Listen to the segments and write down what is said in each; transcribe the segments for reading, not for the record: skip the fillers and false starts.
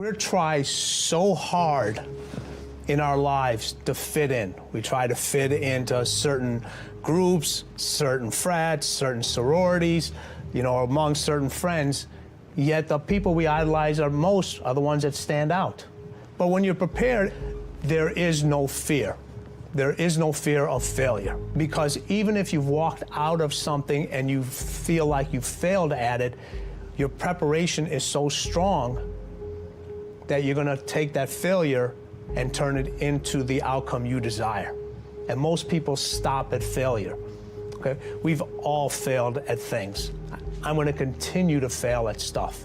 We try so hard in our lives to fit in. We try to fit into certain groups, certain frats, certain sororities, among certain friends. Yet the people we idolize are the ones that stand out. But when you're prepared, there is no fear. There is no fear of failure. Because even if you've walked out of something and you feel like you failed at it, your preparation is so strong that you're gonna take that failure and turn it into the outcome you desire. And most people stop at failure, okay? We've all failed at things. I'm gonna continue to fail at stuff,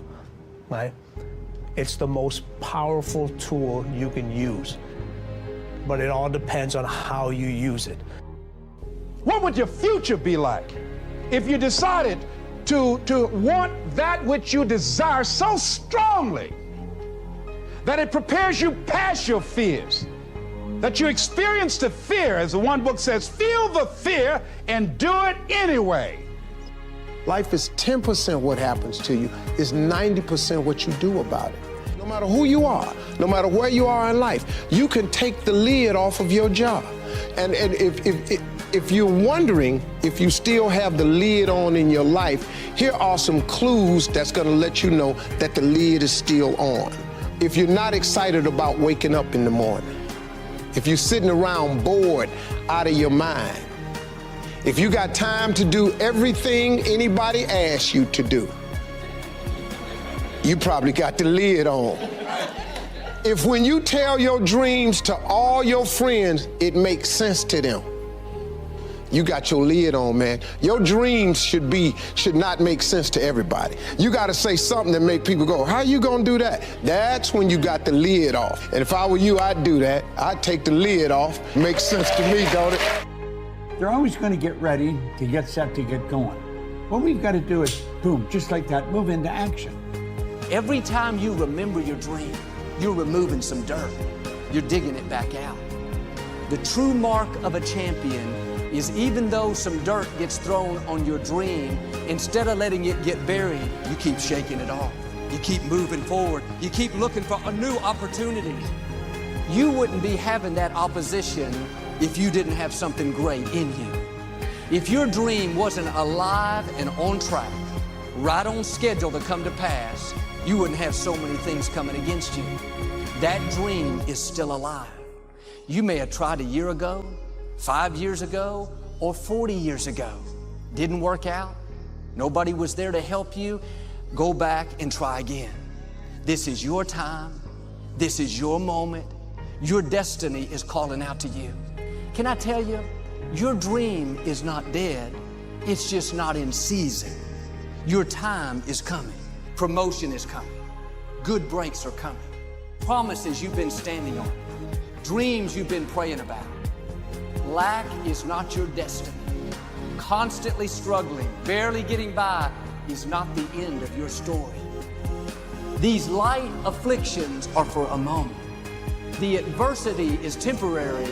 right? It's the most powerful tool you can use, but it all depends on how you use it. What would your future be like if you decided to want that which you desire so strongly that it prepares you past your fears, that you experience the fear, as the one book says, feel the fear and do it anyway. Life is 10% what happens to you, it's 90% what you do about it. No matter who you are, no matter where you are in life, you can take the lid off of your job. And if you're wondering if you still have the lid on in your life, here are some clues that's gonna let you know that the lid is still on. If you're not excited about waking up in the morning, if you're sitting around bored out of your mind, if you got time to do everything anybody asks you to do, you probably got the lid on. If when you tell your dreams to all your friends, it makes sense to them, you got your lid on, man. Your dreams should not make sense to everybody. You gotta say something that make people go, how you gonna do that? That's when you got the lid off. And if I were you, I'd do that. I'd take the lid off. Makes sense to me, don't it? They're always gonna get ready to get set to get going. What we've gotta do is, boom, just like that, move into action. Every time you remember your dream, you're removing some dirt. You're digging it back out. The true mark of a champion is even though some dirt gets thrown on your dream, instead of letting it get buried, you keep shaking it off. You keep moving forward. You keep looking for a new opportunity. You wouldn't be having that opposition if you didn't have something great in you. If your dream wasn't alive and on track, right on schedule to come to pass, you wouldn't have so many things coming against you. That dream is still alive. You may have tried a year ago, 5 years ago, or 40 years ago. Didn't work out. Nobody was there to help you. Go back and try again. This is your time. This is your moment. Your destiny is calling out to you. Can I tell you, your dream is not dead. It's just not in season. Your time is coming. Promotion is coming. Good breaks are coming. Promises you've been standing on. Dreams you've been praying about. Lack is not your destiny. Constantly struggling, barely getting by is not the end of your story. These light afflictions are for a moment. The adversity is temporary.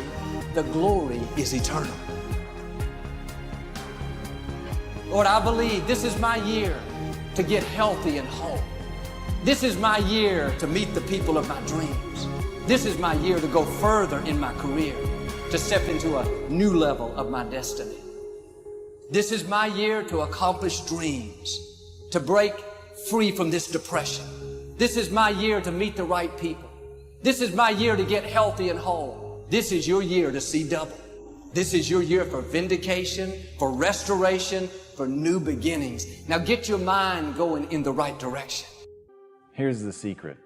The glory is eternal. Lord, I believe this is my year to get healthy and whole. This is my year to meet the people of my dreams. This is my year to go further in my career, to step into a new level of my destiny. This is my year to accomplish dreams, to break free from this depression. This is my year to meet the right people. This is my year to get healthy and whole. This is your year to see double. This is your year for vindication, for restoration, for new beginnings. Now get your mind going in the right direction. Here's the secret.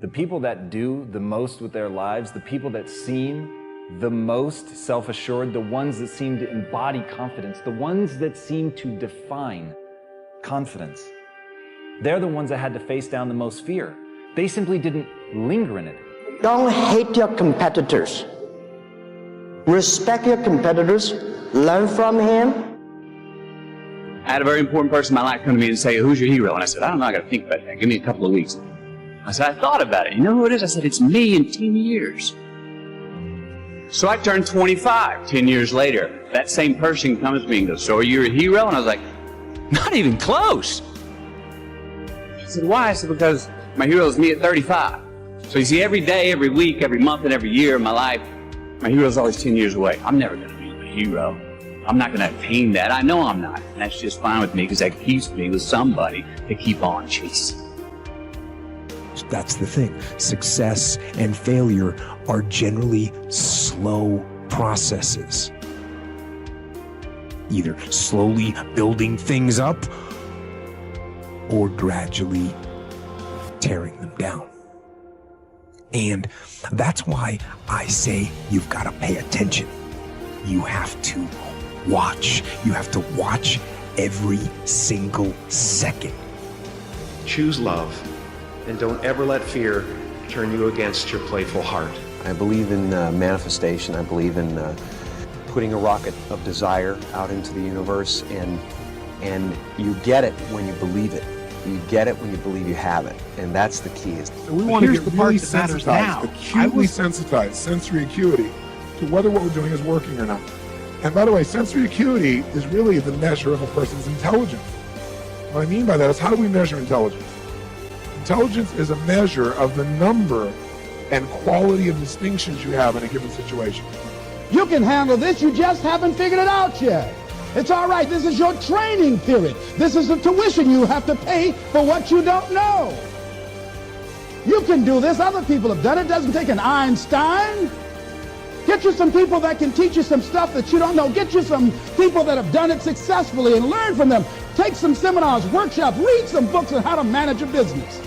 The people that do the most with their lives, the people that seem the most self-assured, the ones that seem to embody confidence, the ones that seem to define confidence, they're the ones that had to face down the most fear. They simply didn't linger in it. Don't hate your competitors. Respect your competitors. Learn from him. I had a very important person in my life come to me and say, who's your hero? And I said, I don't know, I got to think about that. Give me a couple of weeks. I said, I thought about it. You know who it is? I said, it's me in 10 years. So I turned 25 10 years later. That same person comes to me and goes, so are you a hero? And I was like, not even close. She said, why? I said, because My hero is me at 35. So you see, every day, every week, every month, and every year of my life, my hero is always 10 years away. I'm never going to be my hero. I'm not going to attain that. I know I'm not. And that's just fine with me because that keeps me with somebody to keep on chasing. That's the thing. Success and failure are generally slow processes. Either slowly building things up or gradually tearing them down. And that's why I say you've got to pay attention. You have to watch. You have to watch every single second. Choose love, and don't ever let fear turn you against your playful heart. I believe in manifestation. I believe in putting a rocket of desire out into the universe, and you get it when you believe it. You get it when you believe you have it, and that's the key. So we want to get really sensitized, acutely sensitized, sensory acuity, to whether what we're doing is working or not. And by the way, sensory acuity is really the measure of a person's intelligence. What I mean by that is, how do we measure intelligence? Intelligence is a measure of the number and quality of distinctions you have in a given situation. You can handle this, you just haven't figured it out yet. It's all right, this is your training period. This is the tuition you have to pay for what you don't know. You can do this, other people have done it. It doesn't take an Einstein. Get you some people that can teach you some stuff that you don't know. Get you some people that have done it successfully and learn from them. Take some seminars, workshops, read some books on how to manage a business.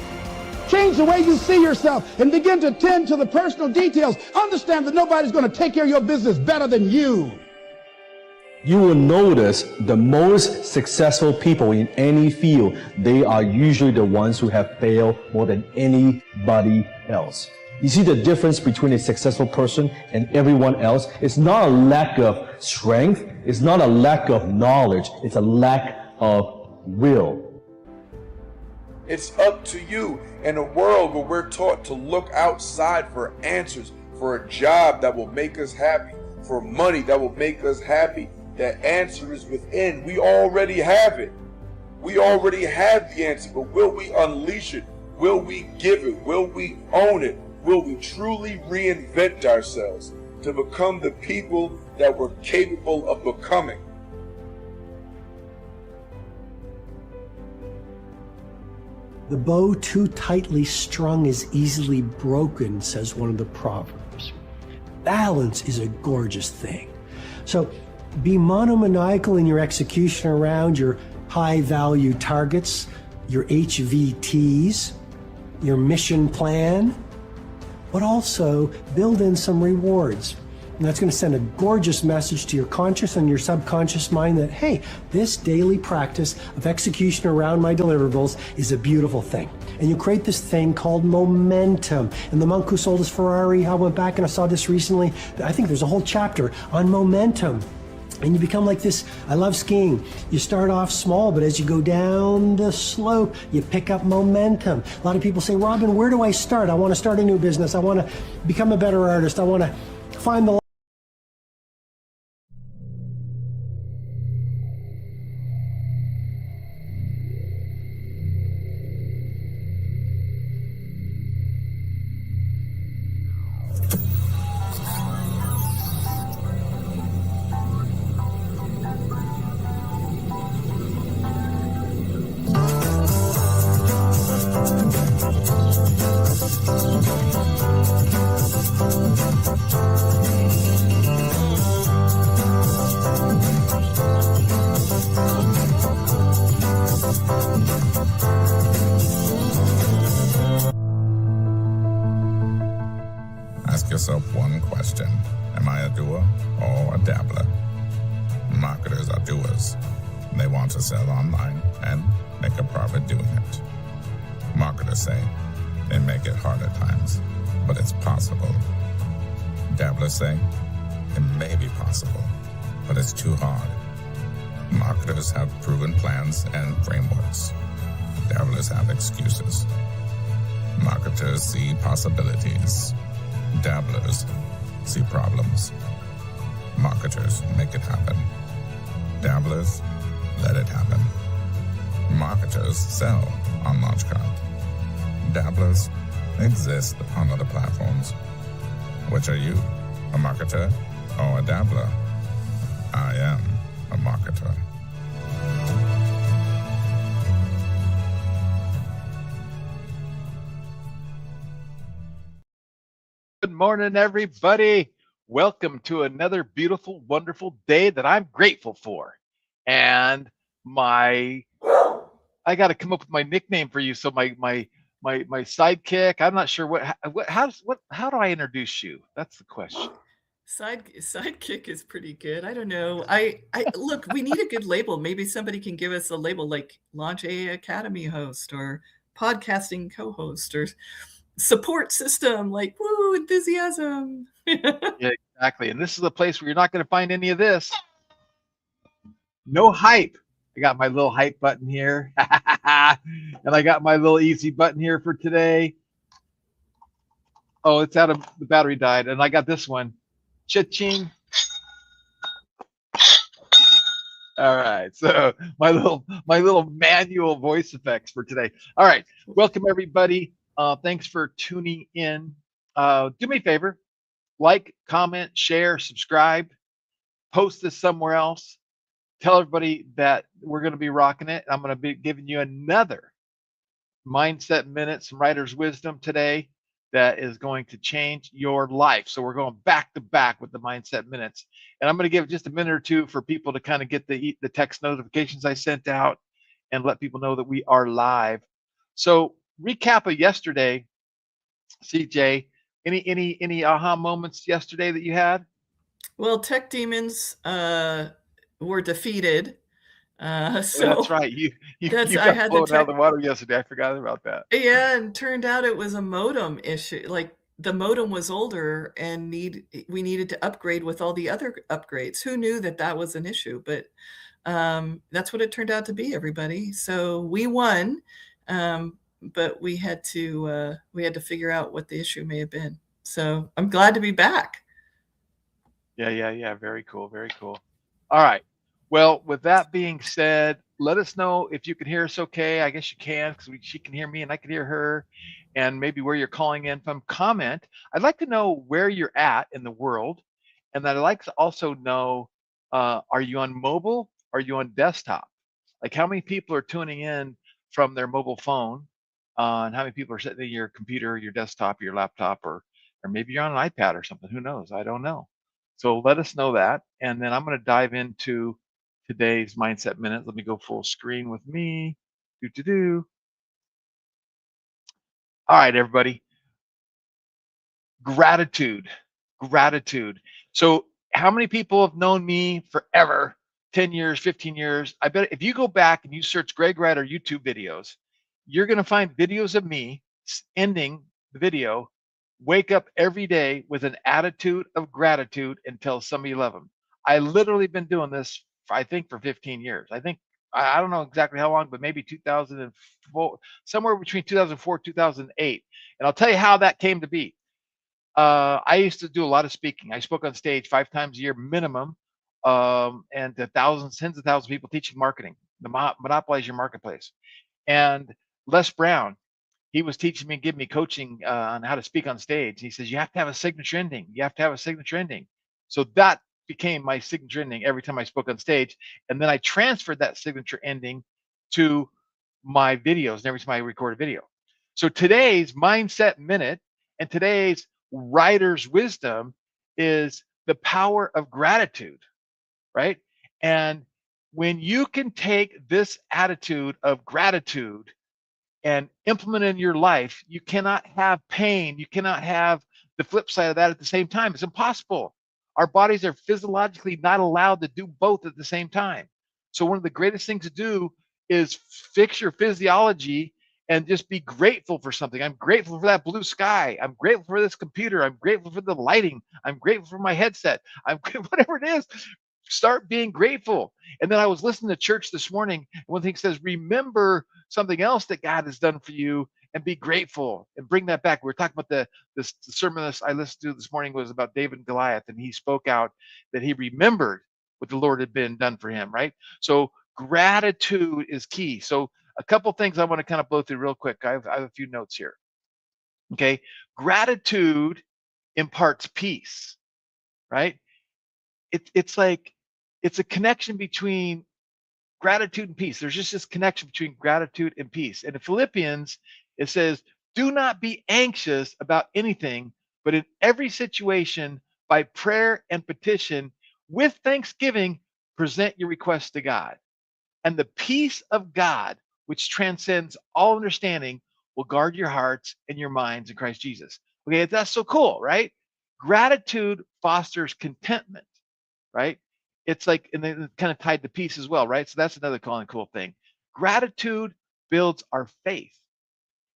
Change the way you see yourself and begin to tend to the personal details. Understand that nobody's going to take care of your business better than you. You will notice the most successful people in any field, they are usually the ones who have failed more than anybody else. You see the difference between a successful person and everyone else? It's not a lack of strength, it's not a lack of knowledge, it's a lack of will. It's up to you in a world where we're taught to look outside for answers, for a job that will make us happy, for money that will make us happy. The answer is within. We already have it. We already have the answer, but will we unleash it? Will we give it? Will we own it? Will we truly reinvent ourselves to become the people that we're capable of becoming? The bow too tightly strung is easily broken, says one of the proverbs. Balance is a gorgeous thing. So be monomaniacal in your execution around your high-value targets, your HVTs, your mission plan, but also build in some rewards. And that's going to send a gorgeous message to your conscious and your subconscious mind that, hey, this daily practice of execution around my deliverables is a beautiful thing. And you create this thing called momentum. And the monk who sold his Ferrari, I went back and I saw this recently. I think there's a whole chapter on momentum. And you become like this. I love skiing. You start off small, but as you go down the slope, you pick up momentum. A lot of people say, Robin, where do I start? I want to start a new business. I want to become a better artist. I want to find the Ask yourself one question. Am I a doer or a dabbler? Marketers are doers. They want to sell online and make a profit doing it. Marketers say they make it hard at times, but it's possible. Dabblers say it may be possible, but it's too hard. Marketers have proven plans and frameworks. Dabblers have excuses. Marketers see possibilities. Dabblers see problems. Marketers make it happen. Dabblers let it happen. Marketers sell on Launchcard. dabblers exist on other platforms. Which are you, a marketer or a dabbler? I am a marketer. Good morning, everybody. Welcome to another beautiful, wonderful day that I'm grateful for. And I got to come up with my nickname for you. So my sidekick. I'm not sure how do I introduce you? That's the question. Sidekick is pretty good. I don't know. I look, we need a good label. Maybe somebody can give us a label like Launch AA Academy host or podcasting co-host or support system, like woo, enthusiasm. Yeah, exactly. And this is a place where you're not going to find any of this. No hype. I got my little hype button here. And I got my little easy button here for today. Oh, it's out of the battery died. And I got this one. Cha-ching. All right. So my little manual voice effects for today. All right. Welcome everybody. Thanks for tuning in. Do me a favor. Like, comment, share, subscribe, post this somewhere else. Tell everybody that we're going to be rocking it. I'm going to be giving you another Mindset Minute, some writer's wisdom today that is going to change your life. So we're going back to back with the Mindset Minutes. And I'm going to give just a minute or two for people to kind of get the text notifications I sent out and let people know that we are live. So recap of yesterday, CJ, any aha moments yesterday that you had? Well, tech demons were defeated. So that's right. You got blown out of the water yesterday. I forgot about that. Yeah, and turned out it was a modem issue. Like the modem was older and we needed to upgrade with all the other upgrades. Who knew that was an issue? But that's what it turned out to be, everybody. So we won, but we had to figure out what the issue may have been. So I'm glad to be back. Yeah. Very cool. Very cool. All right. Well, with that being said, let us know if you can hear us okay. I guess you can, because she can hear me and I can hear her, and maybe where you're calling in from. Comment. I'd like to know where you're at in the world, and I'd like to also know, are you on mobile? Are you on desktop? Like how many people are tuning in from their mobile phone, and how many people are sitting at your computer, your desktop, your laptop, or maybe you're on an iPad or something. Who knows? I don't know. So let us know that, and then I'm going to dive into today's Mindset Minute. Let me go full screen with me. All right, everybody. Gratitude. So how many people have known me forever, 10 years, 15 years? I bet if you go back and you search Greg Ryder YouTube videos, you're going to find videos of me ending the video, wake up every day with an attitude of gratitude until somebody love them. I literally been doing this, I think, for 15 years. I think, I don't know exactly how long, but maybe 2004, somewhere between 2004, 2008. And I'll tell you how that came to be. I used to do a lot of speaking. I spoke on stage 5 times a year minimum, and to thousands, tens of thousands of people teaching marketing, monopolize your marketplace. And Les Brown, he was teaching me, giving me coaching on how to speak on stage. He says, you have to have a signature ending. You have to have a signature ending. So that became my signature ending every time I spoke on stage. And then I transferred that signature ending to my videos and every time I record a video. So today's Mindset Minute and today's writer's wisdom is the power of gratitude, right? And when you can take this attitude of gratitude and implement it in your life, you cannot have pain. You cannot have the flip side of that at the same time. It's impossible. Our bodies are physiologically not allowed to do both at the same time. So one of the greatest things to do is fix your physiology and just be grateful for something. I'm grateful for that blue sky. I'm grateful for this computer. I'm grateful for the lighting. I'm grateful for my headset. Whatever it is, start being grateful. And then I was listening to church this morning, and one thing says, remember something else that God has done for you and be grateful and bring that back. We were talking about the sermon I listened to this morning was about David and Goliath, and he spoke out that he remembered what the Lord had been done for him, right? So gratitude is key. So a couple things I want to kind of blow through real quick. I have a few notes here. Okay. Gratitude imparts peace, right? It's like, it's a connection between gratitude and peace. There's just this connection between gratitude and peace. And in Philippians, it says, do not be anxious about anything, but in every situation, by prayer and petition, with thanksgiving, present your requests to God. And the peace of God, which transcends all understanding, will guard your hearts and your minds in Christ Jesus. Okay, that's so cool, right? Gratitude fosters contentment, right? It's like, and then kind of tied to peace as well, right? So that's another cool thing. Gratitude builds our faith.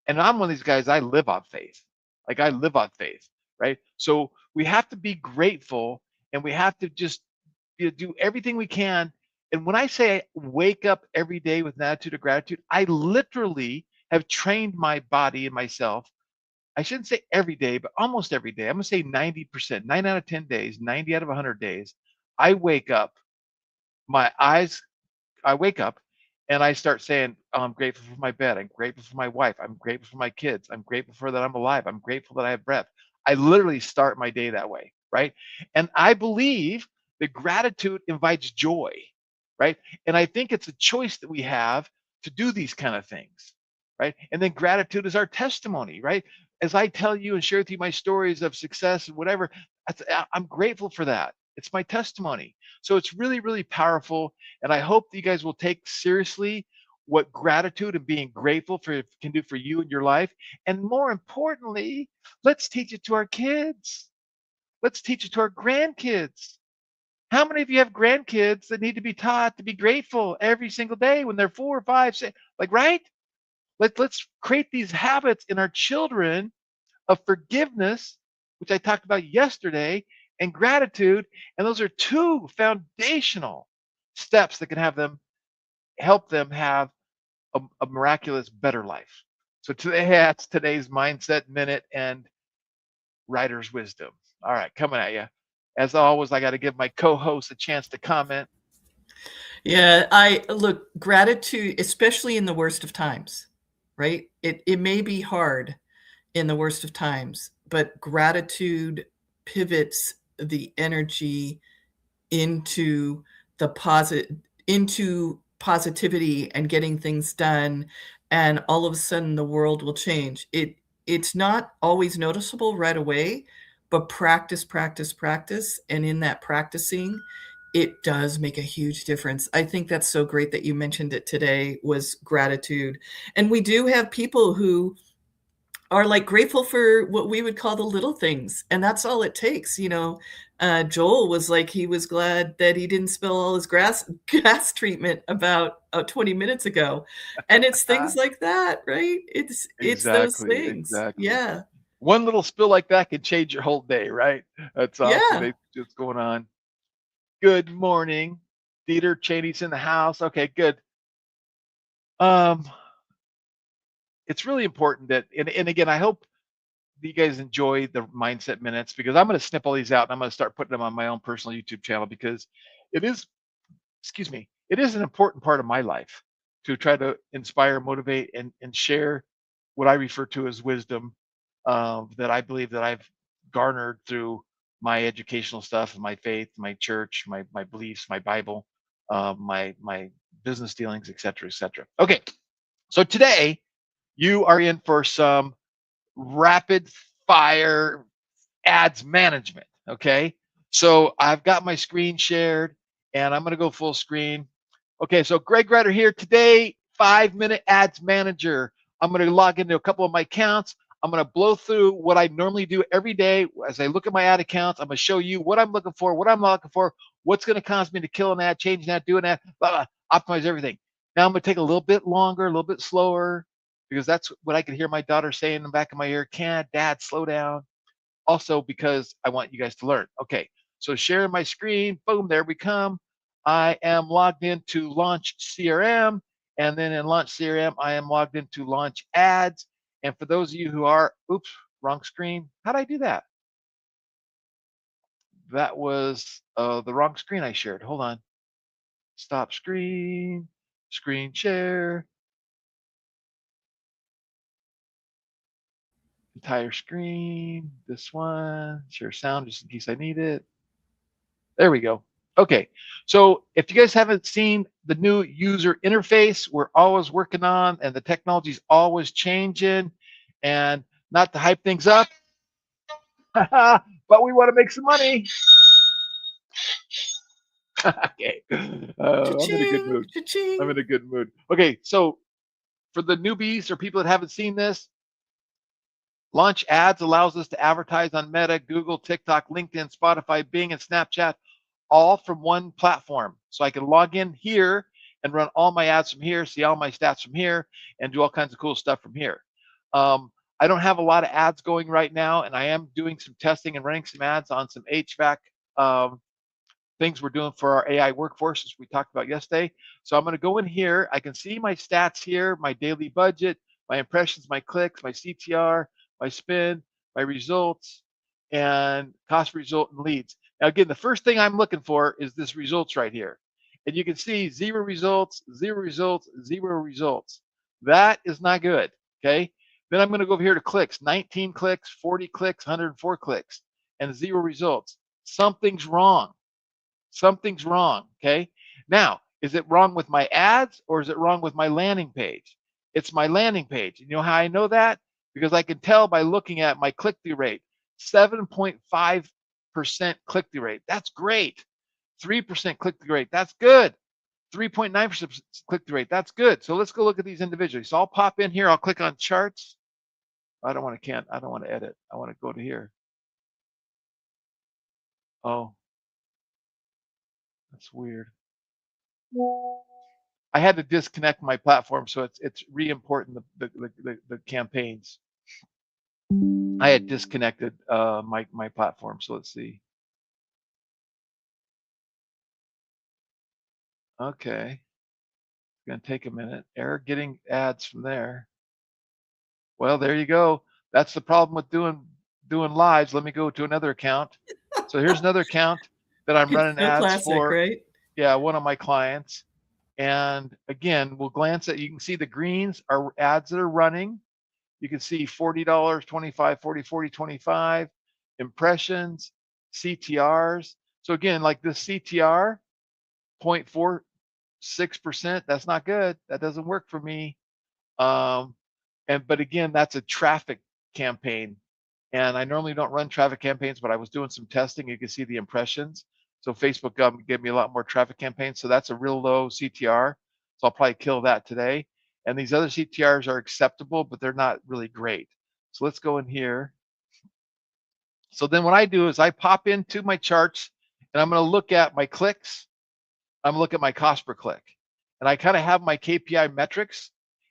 And I'm one of these guys, I live on faith. Like I live on faith, right? So we have to be grateful, and we have to just do everything we can. And when I say wake up every day with an attitude of gratitude, I literally have trained my body and myself. I shouldn't say every day, but almost every day. I'm going to say 90%, 9 out of 10 days, 90 out of 100 days. I wake up, I wake up and I start saying, oh, I'm grateful for my bed. I'm grateful for my wife. I'm grateful for my kids. I'm grateful for that I'm alive. I'm grateful that I have breath. I literally start my day that way, right? And I believe that gratitude invites joy, right? And I think it's a choice that we have to do these kind of things, right? And then gratitude is our testimony, right? As I tell you and share with you my stories of success and whatever, I'm grateful for that. It's my testimony. So it's really, really powerful. And I hope that you guys will take seriously what gratitude and being grateful for can do for you in your life. And more importantly, let's teach it to our kids. Let's teach it to our grandkids. How many of you have grandkids that need to be taught to be grateful every single day when they're 4 or 5, 6, like, right? Let's create these habits in our children of forgiveness, which I talked about yesterday, and gratitude. And those are two foundational steps that can help them have a miraculous, better life. So today, that's today's Mindset Minute and Writer's Wisdom. All right, coming at you. As always, I got to give my co-host a chance to comment. Yeah, look, gratitude, especially in the worst of times, right? It may be hard in the worst of times, but gratitude pivots the energy into into positivity and getting things done, and all of a sudden the world will change. It's not always noticeable right away, but practice, and in that practicing, it does make a huge difference. I think that's so great that you mentioned it today, was gratitude. And we do have people who are like grateful for what we would call the little things, and that's all it takes. Joel was like, he was glad that he didn't spill all his gas treatment about 20 minutes ago. And it's things like that, right? It's those things. Exactly. Yeah. One little spill like that can change your whole day, right? That's awesome. Yeah. What's going on? Good morning. Dieter Cheney's in the house. Okay, good. It's really important that, and again, I hope that you guys enjoy the Mindset Minutes, because I'm going to snip all these out and I'm going to start putting them on my own personal YouTube channel, because it is an important part of my life to try to inspire, motivate, and share what I refer to as wisdom that I believe that I've garnered through my educational stuff, my faith, my church, my beliefs, my Bible, my business dealings, etc., etc. Okay, so today you are in for some rapid fire ads management. Okay, so I've got my screen shared and I'm going to go full screen. Okay, so Greg Reiter here today, 5-minute ads manager. I'm going to log into a couple of my accounts. I'm going to blow through what I normally do every day. As I look at my ad accounts, I'm going to show you what I'm looking for, what I'm not looking for, what's going to cause me to kill an ad, change an ad, do an ad, blah, blah, optimize everything. Now I'm going to take a little bit longer, a little bit slower, because that's what I could hear my daughter saying in the back of my ear. Can't, Dad, slow down. Also because I want you guys to learn. Okay, so sharing my screen, boom, there we come. I am logged into Launch CRM, and then in Launch CRM, I am logged into Launch Ads. And for those of you who are, oops, wrong screen. How did I do that? That was the wrong screen I shared. Hold on. Stop screen, screen share. entire screen. This one, share sound just in case I need it. There we go. Okay, so if you guys haven't seen the new user interface, we're always working on, and the technology's always changing, and not to hype things up, but we want to make some money. Okay, I'm in a good mood. I'm in a good mood. Okay, so for the newbies or people that haven't seen this, Launch Ads allows us to advertise on Meta, Google, TikTok, LinkedIn, Spotify, Bing, and Snapchat, all from one platform. So I can log in here and run all my ads from here, see all my stats from here, and do all kinds of cool stuff from here. I don't have a lot of ads going right now, and I am doing some testing and running some ads on some HVAC things we're doing for our AI workforce, as we talked about yesterday. So I'm going to go in here. I can see my stats here, my daily budget, my impressions, my clicks, my CTR, my spend, my results, and cost per result and leads. Now, again, the first thing I'm looking for is this results right here. And you can see 0 results, 0 results, 0 results. That is not good, okay? Then I'm going to go over here to clicks, 19 clicks, 40 clicks, 104 clicks, and 0 results. Something's wrong. Something's wrong, okay? Now, is it wrong with my ads or is it wrong with my landing page? It's my landing page. You know how I know that? Because I can tell by looking at my click-through rate, 7.5% click-through rate. That's great. 3% click-through rate. That's good. 3.9% click-through rate. That's good. So let's go look at these individually. So I'll pop in here. I'll click on charts. I don't want to edit. I want to go to here. Oh, that's weird. I had to disconnect my platform, so it's re-importing the campaigns. I had disconnected my platform, so let's see. Okay, it's gonna take a minute. Error getting ads from there. Well, there you go. That's the problem with doing lives. Let me go to another account. So here's another account that I'm running So ads classic, for. right? Yeah, one of my clients. And again, we'll glance at, you can see the greens are ads that are running. You can see $40, 25, 40, 40, 25, impressions, CTRs. So again, like this CTR, 0.46%, that's not good. That doesn't work for me. But again, that's a traffic campaign. And I normally don't run traffic campaigns, but I was doing some testing. You can see the impressions. So Facebook gave me a lot more traffic campaigns. So that's a real low CTR. So I'll probably kill that today. And these other CTRs are acceptable, but they're not really great. So let's go in here. So then what I do is I pop into my charts and I'm going to look at my clicks. I'm going to look at my cost per click. And I kind of have my KPI metrics.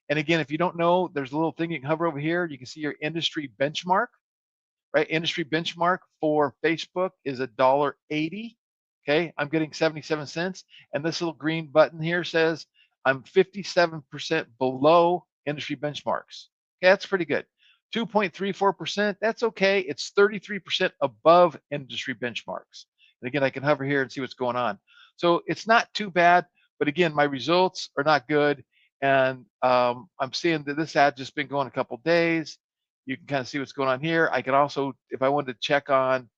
And again, if you don't know, there's a little thing you can hover over here. You can see your industry benchmark, right? Industry benchmark for Facebook is $1.80. Okay, I'm getting 77 cents. And this little green button here says I'm 57% below industry benchmarks. Okay, that's pretty good. 2.34%, that's okay. It's 33% above industry benchmarks. And again, I can hover here and see what's going on. So it's not too bad, but again, my results are not good. And I'm seeing that this ad just been going a couple days. You can kind of see what's going on here. I can also, if I wanted to check on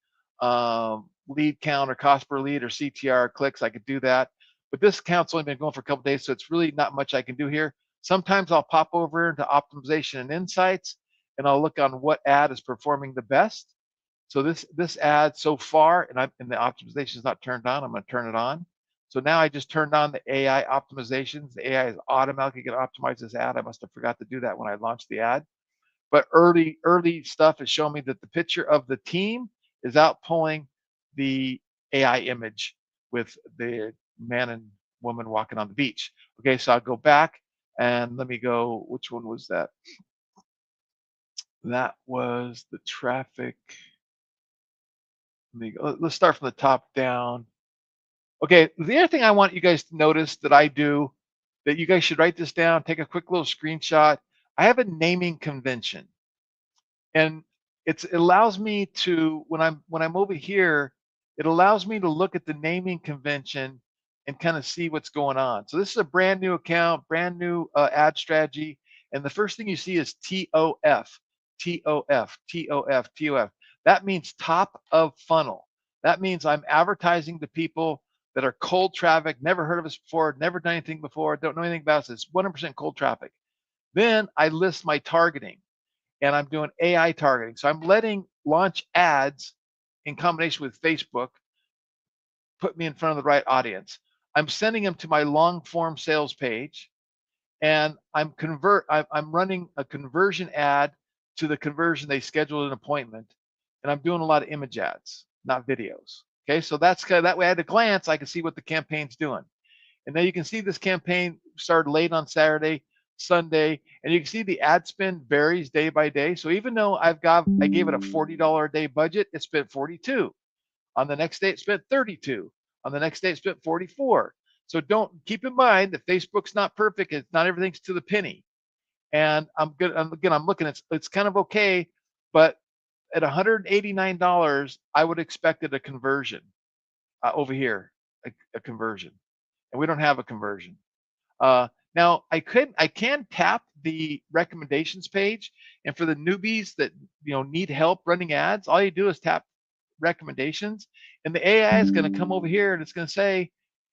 lead count or cost per lead or CTR clicks, I could do that. But this account's only been going for a couple days, so it's really not much I can do here. Sometimes I'll pop over into optimization and insights, and I'll look on what ad is performing the best. So this ad so far, and the optimization is not turned on. I'm going to turn it on. So now I just turned on the AI optimizations. The AI is automatically going to optimize this ad. I must have forgot to do that when I launched the ad. But early stuff is showing me that the picture of the team is outpulling the AI image with the man and woman walking on the beach. Okay, so I'll go back and let me go. Which one was that? That was the traffic. Let me go. Let's start from the top down. Okay, the other thing I want you guys to notice that I do, that you guys should write this down, take a quick little screenshot. I have a naming convention, and it allows me to, when I'm over here, it allows me to look at the naming convention and kind of see what's going on. So this is a brand new account, brand new ad strategy, and the first thing you see is TOF, TOF, TOF, TOF. That means top of funnel. That means I'm advertising to people that are cold traffic, never heard of us before, never done anything before, don't know anything about us. It's 100% cold traffic. Then I list my targeting, and I'm doing AI targeting. So I'm letting launch ads in combination with Facebook put me in front of the right audience. I'm sending them to my long form sales page, and I'm running a conversion ad to the conversion they scheduled an appointment, and I'm doing a lot of image ads, not videos. Okay, so that's kind of that way at a glance I can see what the campaign's doing. And now you can see this campaign started late on Saturday, Sunday, and you can see the ad spend varies day by day. So even though I gave it a $40 a day budget, it spent 42. On the next day, it spent 32. On the next day, it spent 44. So don't keep in mind that Facebook's not perfect. It's not everything's to the penny. And I'm looking, it's kind of okay, but at $189, I would expect a conversion over here, a conversion. And we don't have a conversion. Now I can tap the recommendations page, and for the newbies that need help running ads, all you do is tap recommendations, and the AI is going to come over here and it's going to say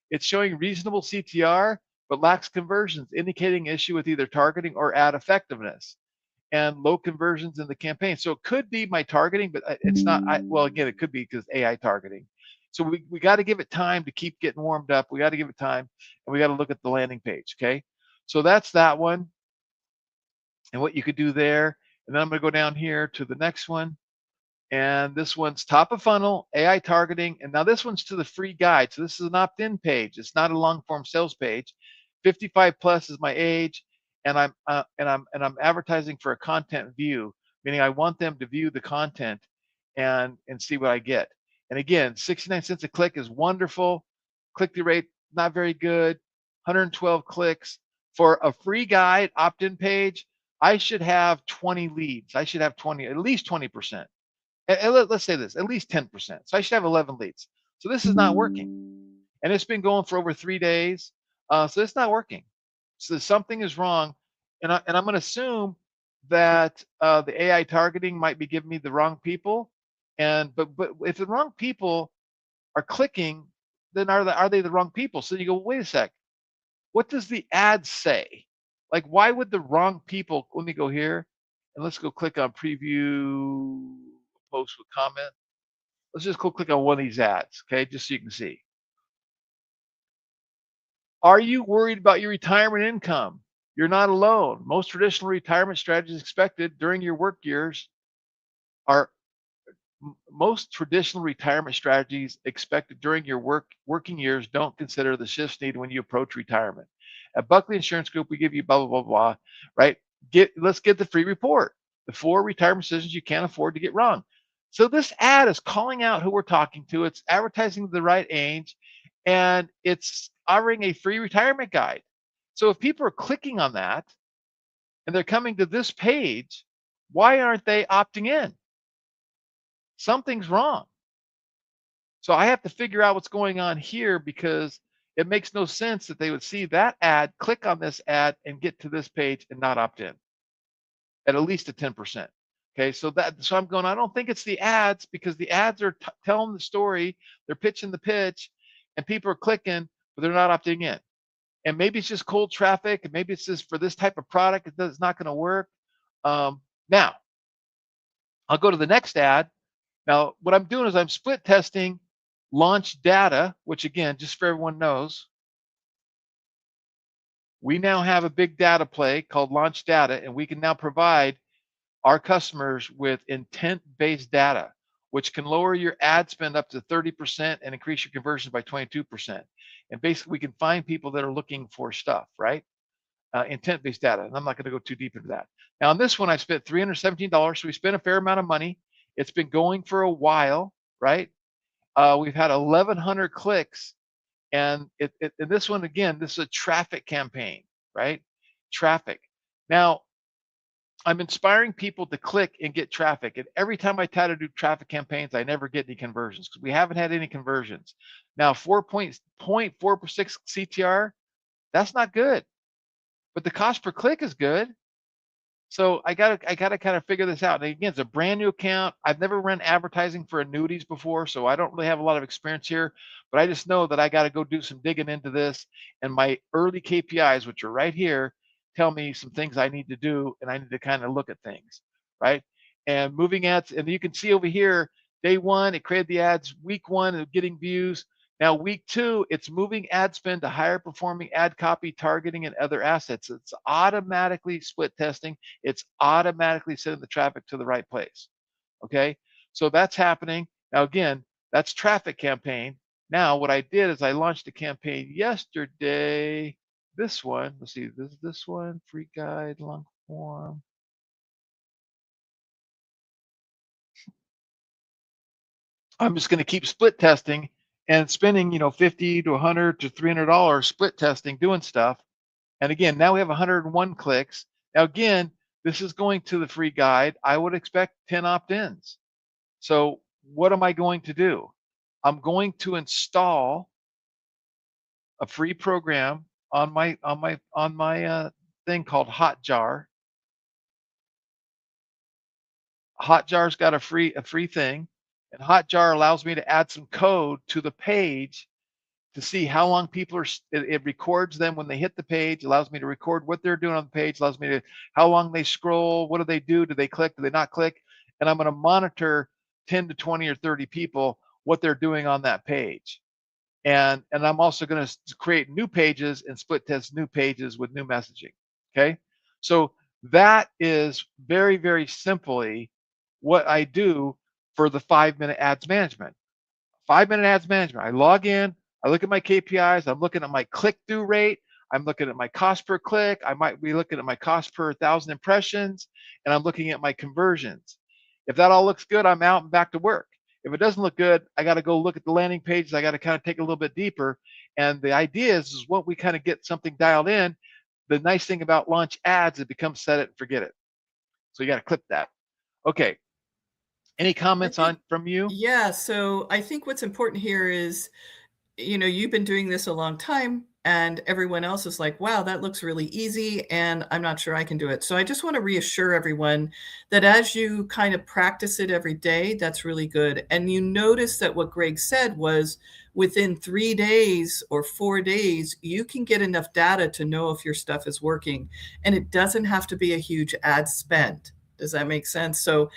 it's showing reasonable CTR but lacks conversions, indicating issue with either targeting or ad effectiveness, and low conversions in the campaign. So it could be my targeting, but it's not. Well, again, it could be because AI targeting. So we got to give it time to keep getting warmed up. We got to give it time, and we got to look at the landing page. Okay, so that's that one, and what you could do there. And then I'm going to go down here to the next one. And this one's top of funnel, AI targeting. And now this one's to the free guide. So this is an opt-in page. It's not a long form sales page. 55 plus is my age, and I'm advertising for a content view, meaning I want them to view the content and see what I get. And again, 69 cents a click is wonderful. Click-through rate not very good. 112 clicks for a free guide opt-in page. I should have 20 leads. I should have at least 20%. Let's say this, at least 10%. So I should have 11 leads. So this is not working. And it's been going for over 3 days. So it's not working. So something is wrong. And I'm going to assume that the AI targeting might be giving me the wrong people. But if the wrong people are clicking, then are they the wrong people? So you go, wait a sec. What does the ad say? Like, why would the wrong people, let me go here and let's go click on preview post with comment. Let's just go click on one of these ads, okay, just so you can see. Are you worried about your retirement income? You're not alone. Most traditional retirement strategies expected during your work years working years don't consider the shifts needed when you approach retirement. At Buckley Insurance Group, we give you blah, blah, blah, blah, right? Let's get the free report. The 4 retirement decisions you can't afford to get wrong. So this ad is calling out who we're talking to. It's advertising the right age, and it's offering a free retirement guide. So if people are clicking on that and they're coming to this page, why aren't they opting in? Something's wrong. So I have to figure out what's going on here, because it makes no sense that they would see that ad, click on this ad, and get to this page and not opt in at least a 10%. Okay, so I'm going, I don't think it's the ads, because the ads are telling the story, they're pitching the pitch, and people are clicking, but they're not opting in. And maybe it's just cold traffic, and maybe it's just for this type of product, it's not going to work. Now, I'll go to the next ad. Now, what I'm doing is I'm split testing launch data, which again, just for everyone knows, we now have a big data play called launch data, and we can now provide our customers with intent-based data, which can lower your ad spend up to 30% and increase your conversions by 22%. And basically, we can find people that are looking for stuff, right? Intent-based data. And I'm not going to go too deep into that. Now, on this one, I spent $317, so we spent a fair amount of money. It's been going for a while, right? We've had 1,100 clicks. And in this one, again, this is a traffic campaign, right? Traffic. Now, I'm inspiring people to click and get traffic. And every time I try to do traffic campaigns, I never get any conversions, because we haven't had any conversions. Now, 4.46 CTR, that's not good. But the cost per click is good. So I gotta kind of figure this out. And again, it's a brand new account. I've never run advertising for annuities before, so I don't really have a lot of experience here. But I just know that I got to go do some digging into this. And my early KPIs, which are right here, tell me some things I need to do, and I need to kind of look at things, right? And moving ads, and you can see over here, day one, it created the ads. Week one, of getting views. Now, week two, it's moving ad spend to higher performing ad copy, targeting, and other assets. It's automatically split testing. It's automatically sending the traffic to the right place. Okay, so that's happening. Now, again, that's traffic campaign. Now, what I did is I launched a campaign yesterday. This one, let's see, this one, free guide, long form. I'm just going to keep split testing and spending, $50 to $100 to $300 split testing doing stuff. And again, now we have 101 clicks. Now again, this is going to the free guide. I would expect 10 opt-ins. So what am I going to do? I'm going to install a free program on my thing called Hotjar. Hotjar's got a free thing. And Hotjar allows me to add some code to the page to see how long people are, it records them when they hit the page, allows me to record what they're doing on the page, allows me to, how long they scroll, what do they do they click, do they not click? And I'm going to monitor 10 to 20 or 30 people, what they're doing on that page. And I'm also going to create new pages and split test new pages with new messaging, okay? So that is very, very simply what I do for the 5-minute ads management. 5-minute ads management. I log in, I look at my KPIs, I'm looking at my click-through rate, I'm looking at my cost per click, I might be looking at my cost per 1,000 impressions, and I'm looking at my conversions. If that all looks good, I'm out and back to work. If it doesn't look good, I got to go look at the landing pages, I got to kind of take a little bit deeper. And the idea is when we kind of get something dialed in, the nice thing about launch ads, it becomes set it and forget it. So you got to clip that. Okay. Any comments from you? Yeah, so I think what's important here is, you've been doing this a long time and everyone else is like, wow, that looks really easy and I'm not sure I can do it. So I just want to reassure everyone that as you kind of practice it every day, that's really good. And you notice that what Greg said was within 3 days or 4 days, you can get enough data to know if your stuff is working. And it doesn't have to be a huge ad spend. Does that make sense? So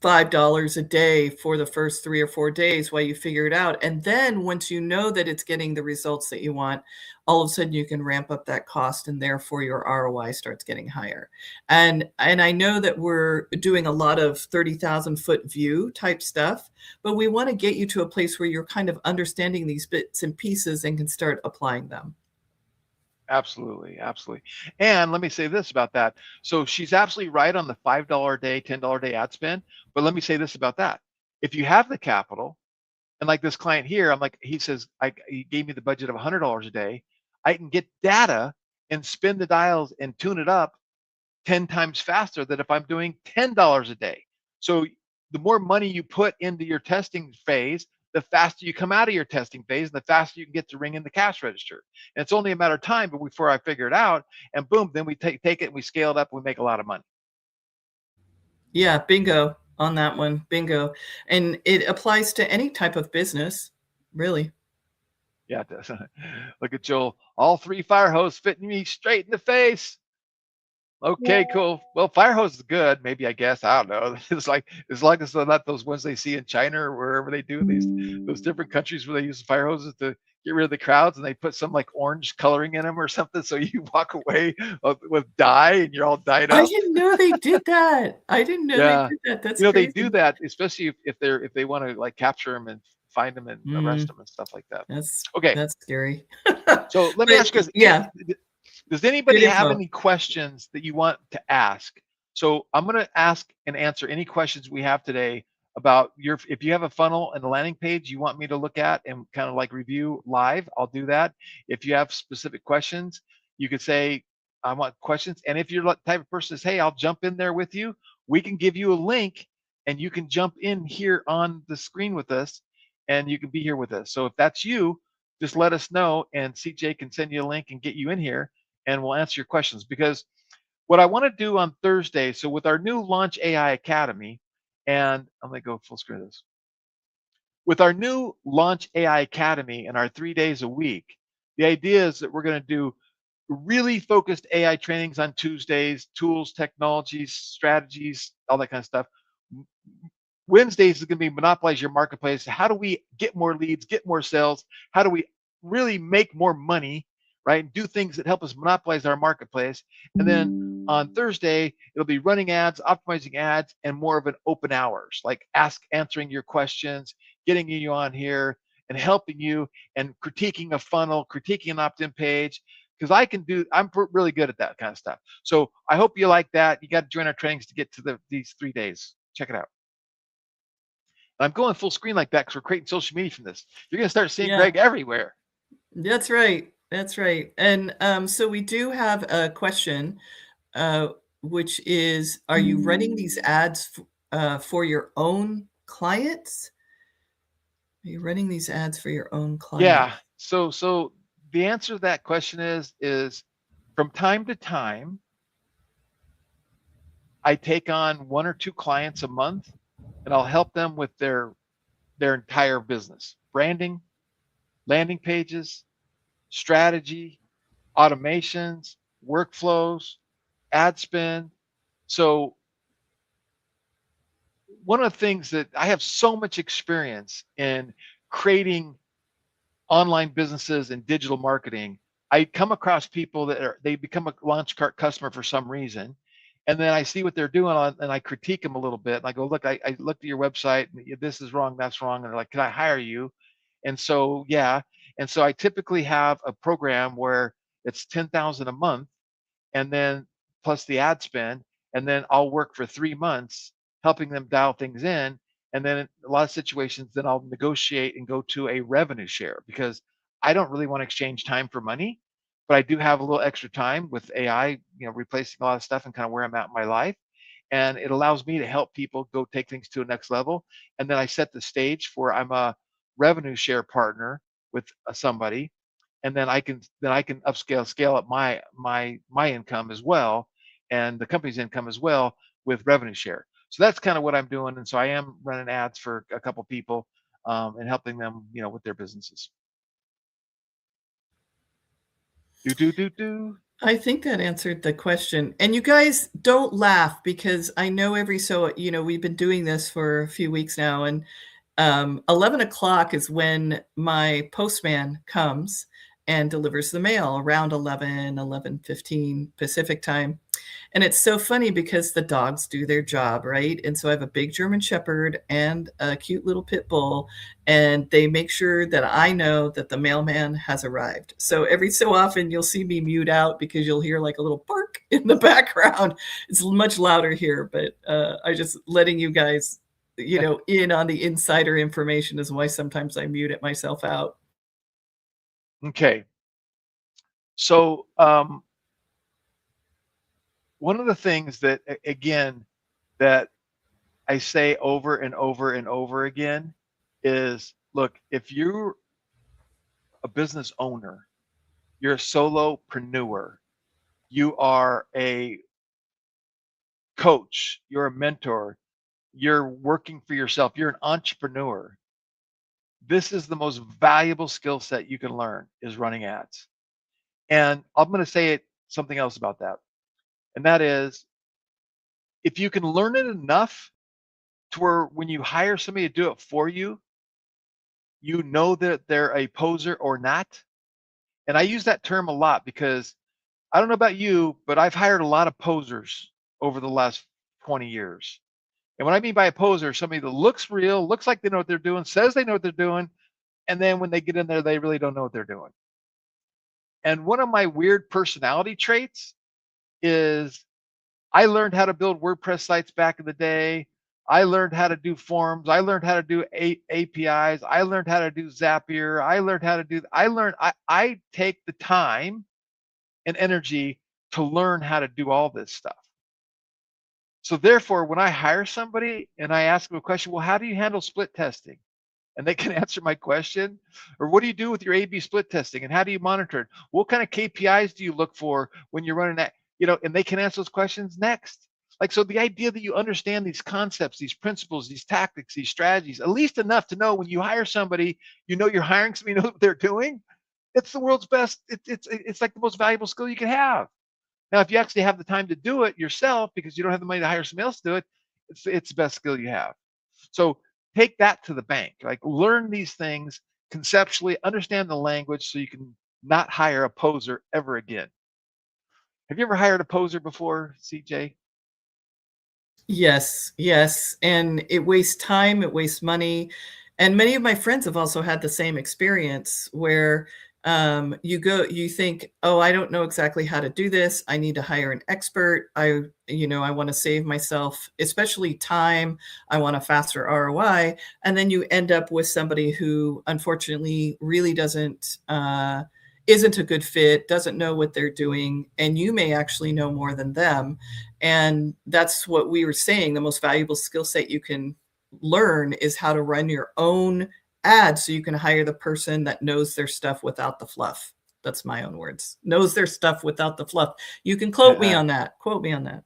$5 a day for the first 3 or 4 days while you figure it out. And then once you know that it's getting the results that you want, all of a sudden you can ramp up that cost and therefore your ROI starts getting higher. And I know that we're doing a lot of 30,000 foot view type stuff, but we want to get you to a place where you're kind of understanding these bits and pieces and can start applying them. Absolutely, absolutely. And let me say this about that. So she's absolutely right on the $5 a day, $10 a day ad spend. But let me say this about that. If you have the capital, and like this client here, I'm like, he says, he gave me the budget of $100 a day. I can get data and spin the dials and tune it up 10 times faster than if I'm doing $10 a day. So the more money you put into your testing phase, the faster you come out of your testing phase and the faster you can get to ring in the cash register. And it's only a matter of time before I figure it out, and boom, then we take it and we scale it up and we make a lot of money. Yeah, bingo on that one, bingo. And it applies to any type of business, really. Yeah, it does. Look at Joel, all 3 fire hoses fitting me straight in the face. Okay, cool. Well, fire hose is good, maybe, I guess. I don't know. It's like, as long as they're not those ones they see in China or wherever they do those different countries where they use fire hoses to get rid of the crowds, and they put some like orange coloring in them or something, so you walk away with dye and you're all dyed up. I didn't know they did that. I didn't know they did that. That's crazy. They do that, especially if they want to like capture them and find them and arrest them and stuff like that. That's okay. That's scary. So let me ask you guys. Yeah. Does anybody have any questions that you want to ask? So I'm going to ask and answer any questions we have today about if you have a funnel and a landing page you want me to look at and kind of like review live, I'll do that. If you have specific questions, you could say, I want questions. And if you're the type of person that says, hey, I'll jump in there with you, we can give you a link and you can jump in here on the screen with us and you can be here with us. So if that's you, just let us know and CJ can send you a link and get you in here, and we'll answer your questions. Because What I want to do on Thursday, so with our new Launch AI Academy, and I'm going to go full screen of this. With our new Launch AI Academy and our 3 days a week, the idea is that we're going to do really focused AI trainings on Tuesdays, tools, technologies, strategies, all that kind of stuff. Wednesdays is going to be monopolize your marketplace. How do we get more leads, get more sales? How do we really make more money, right? And do things that help us monopolize our marketplace. And then on Thursday, it'll be running ads, optimizing ads, and more of an open hours, like answering your questions, getting you on here and helping you and critiquing a funnel, critiquing an opt-in page, because I'm really good at that kind of stuff. So I hope you like that. You got to join our trainings to get to these 3 days. Check it out. I'm going full screen like that because we're creating social media from this. You're going to start seeing Greg everywhere. That's right. That's right. And so we do have a question, which is, are you running these ads for your own clients? Are you running these ads for your own clients? Yeah. So the answer to that question is from time to time, I take on 1 or 2 clients a month, and I'll help them with their entire business, branding, landing pages, strategy, automations, workflows, ad spend. So one of the things that I have so much experience in creating online businesses and digital marketing, I come across people that they become a Launchcart customer for some reason. And then I see what they're doing and I critique them a little bit. And I go, look, I looked at your website, and this is wrong, that's wrong. And they're like, can I hire you? And so, yeah. And so I typically have a program where it's $10,000 a month, and then plus the ad spend, and then I'll work for 3 months helping them dial things in. And then in a lot of situations, then I'll negotiate and go to a revenue share, because I don't really want to exchange time for money, but I do have a little extra time with AI, replacing a lot of stuff and kind of where I'm at in my life. And it allows me to help people go take things to a next level. And then I set the stage for I'm a revenue share partner with somebody, and then I can scale up my income as well, and the company's income as well with revenue share. So that's kind of what I'm doing. And so I am running ads for a couple people and helping them, with their businesses. I think that answered the question. And you guys don't laugh, because I know we've been doing this for a few weeks now, and 11 o'clock is when my postman comes and delivers the mail, around 11:15 Pacific time. And it's so funny because the dogs do their job, right? And so I have a big German Shepherd and a cute little pit bull, and they make sure that I know that the mailman has arrived. So every so often you'll see me mute out, because you'll hear like a little bark in the background. It's much louder here, but I just letting you guys, in on the insider information is why sometimes I mute it myself out. Okay. So one of the things that, again, that I say over and over and over again is, look, if you're a business owner, you're a solopreneur, you are a coach, you're a mentor, you're working for yourself, you're an entrepreneur, this is the most valuable skill set you can learn, is running ads. And I'm going to say something else about that. And that is, if you can learn it enough to where when you hire somebody to do it for you, you know that they're a poser or not. And I use that term a lot because I don't know about you, but I've hired a lot of posers over the last 20 years. And what I mean by a poser, somebody that looks real, looks like they know what they're doing, says they know what they're doing, and then when they get in there, they really don't know what they're doing. And one of my weird personality traits is I learned how to build WordPress sites back in the day. I learned how to do forms. I learned how to do APIs. I learned how to do Zapier. I take the time and energy to learn how to do all this stuff. So therefore, when I hire somebody and I ask them a question, well, how do you handle split testing? And they can answer my question. Or what do you do with your A/B split testing? And how do you monitor it? What kind of KPIs do you look for when you're running that? and they can answer those questions next. Like, so the idea that you understand these concepts, these principles, these tactics, these strategies, at least enough to know when you hire somebody, you're hiring somebody who knows what they're doing. It's the world's best. It's like the most valuable skill you can have. Now, if you actually have the time to do it yourself because you don't have the money to hire somebody else to do it, it's the best skill you have. So take that to the bank. Like, learn these things conceptually, understand the language so you can not hire a poser ever again. Have you ever hired a poser before, CJ? Yes, yes. And it wastes time, it wastes money. And many of my friends have also had the same experience where you think, oh, I don't know exactly how to do this. I need to hire an expert. I want to save myself, especially time. I want a faster ROI. And then you end up with somebody who unfortunately really isn't a good fit, doesn't know what they're doing, and you may actually know more than them. And that's what we were saying. The most valuable skill set you can learn is how to run your own ads so you can hire the person that knows their stuff without the fluff. That's my own words. Knows their stuff without the fluff. You can quote me on that. Quote me on that.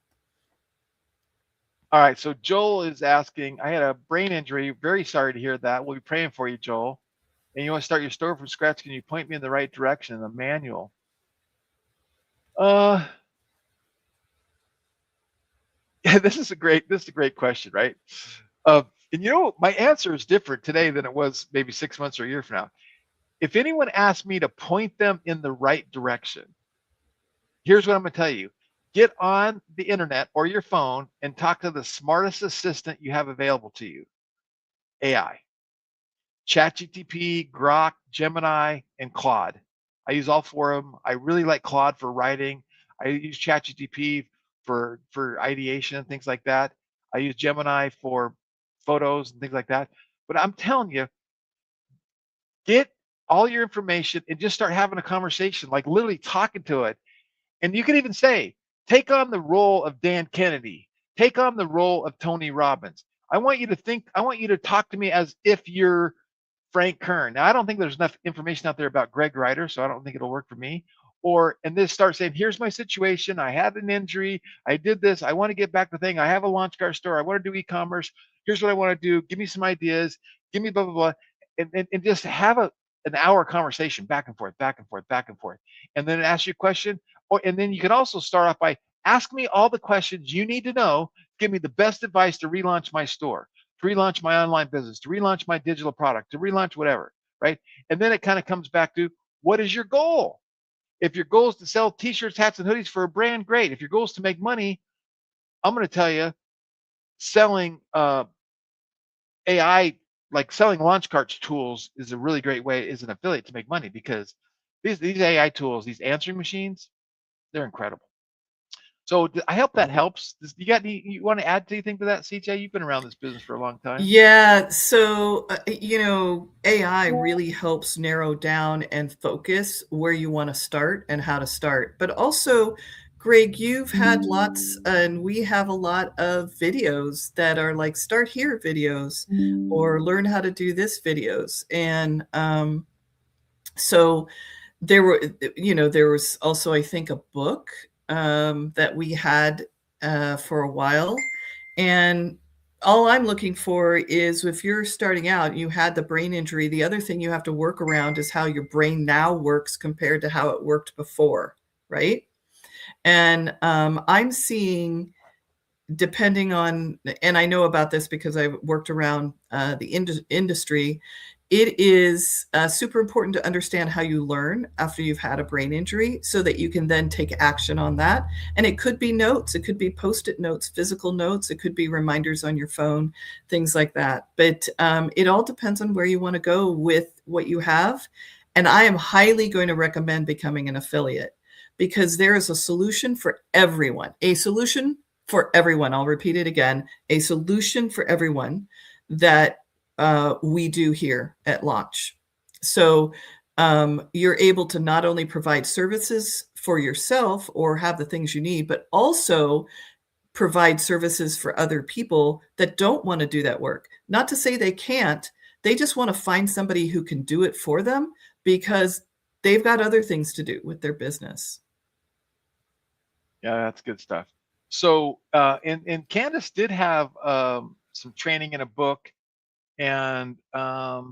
All right. So Joel is asking, I had a brain injury. Very sorry to hear that. We'll be praying for you, Joel. And you want to start your store from scratch. Can you point me in the right direction in the manual? Yeah, this is a great question, right? And my answer is different today than it was maybe 6 months or a year from now. If anyone asked me to point them in the right direction, here's what I'm going to tell you. Get on the internet or your phone and talk to the smartest assistant you have available to you. AI. ChatGPT, Grok, Gemini, and Claude. I use all four of them. I really like Claude for writing. I use ChatGPT for ideation and things like that. I use Gemini for photos and things like that. But I'm telling you, get all your information and just start having a conversation, like literally talking to it. And you can even say, take on the role of Dan Kennedy, take on the role of Tony Robbins. I want you to talk to me as if you're Frank Kern. Now, I don't think there's enough information out there about Greg Ryder, so I don't think it'll work for me. And then start saying, here's my situation. I had an injury. I did this. I want to get back to the thing. I have a launch car store. I want to do e-commerce. Here's what I want to do. Give me some ideas. Give me blah, blah, blah. And just have an hour conversation back and forth, back and forth, back and forth. And then ask you a question. And then you can also start off by ask me all the questions you need to know. Give me the best advice to relaunch my store, to relaunch my online business, to relaunch my digital product, to relaunch whatever, right? And then it kind of comes back to, what is your goal? If your goal is to sell t-shirts, hats, and hoodies for a brand, great. If your goal is to make money, I'm going to tell you, selling AI, like selling launch carts tools, is a really great way as an affiliate to make money, because these AI tools, these answering machines, they're incredible. So I hope that helps. You want to add anything to that, CJ? You've been around this business for a long time. Yeah. So, AI really helps narrow down and focus where you want to start and how to start. But also, Greg, you've had lots, and we have a lot of videos that are like start here videos or learn how to do this videos. And so there was also, I think, a book that we had for a while. And all I'm looking for is, if you're starting out, you had the brain injury, the other thing you have to work around is how your brain now works compared to how it worked before, right? And I'm seeing, depending on, and I know about this because I worked around the industry, it is super important to understand how you learn after you've had a brain injury so that you can then take action on that. And it could be notes, it could be Post-it notes, physical notes, it could be reminders on your phone, things like that. But it all depends on where you want to go with what you have. And I am highly going to recommend becoming an affiliate, because there is a solution for everyone, a solution for everyone. I'll repeat it again, a solution for everyone that we do here at Launch. So you're able to not only provide services for yourself or have the things you need, but also provide services for other people that don't want to do that work. Not to say they can't, they just want to find somebody who can do it for them because they've got other things to do with their business. Yeah, that's good stuff. So, and Candace did have some training in a book, and I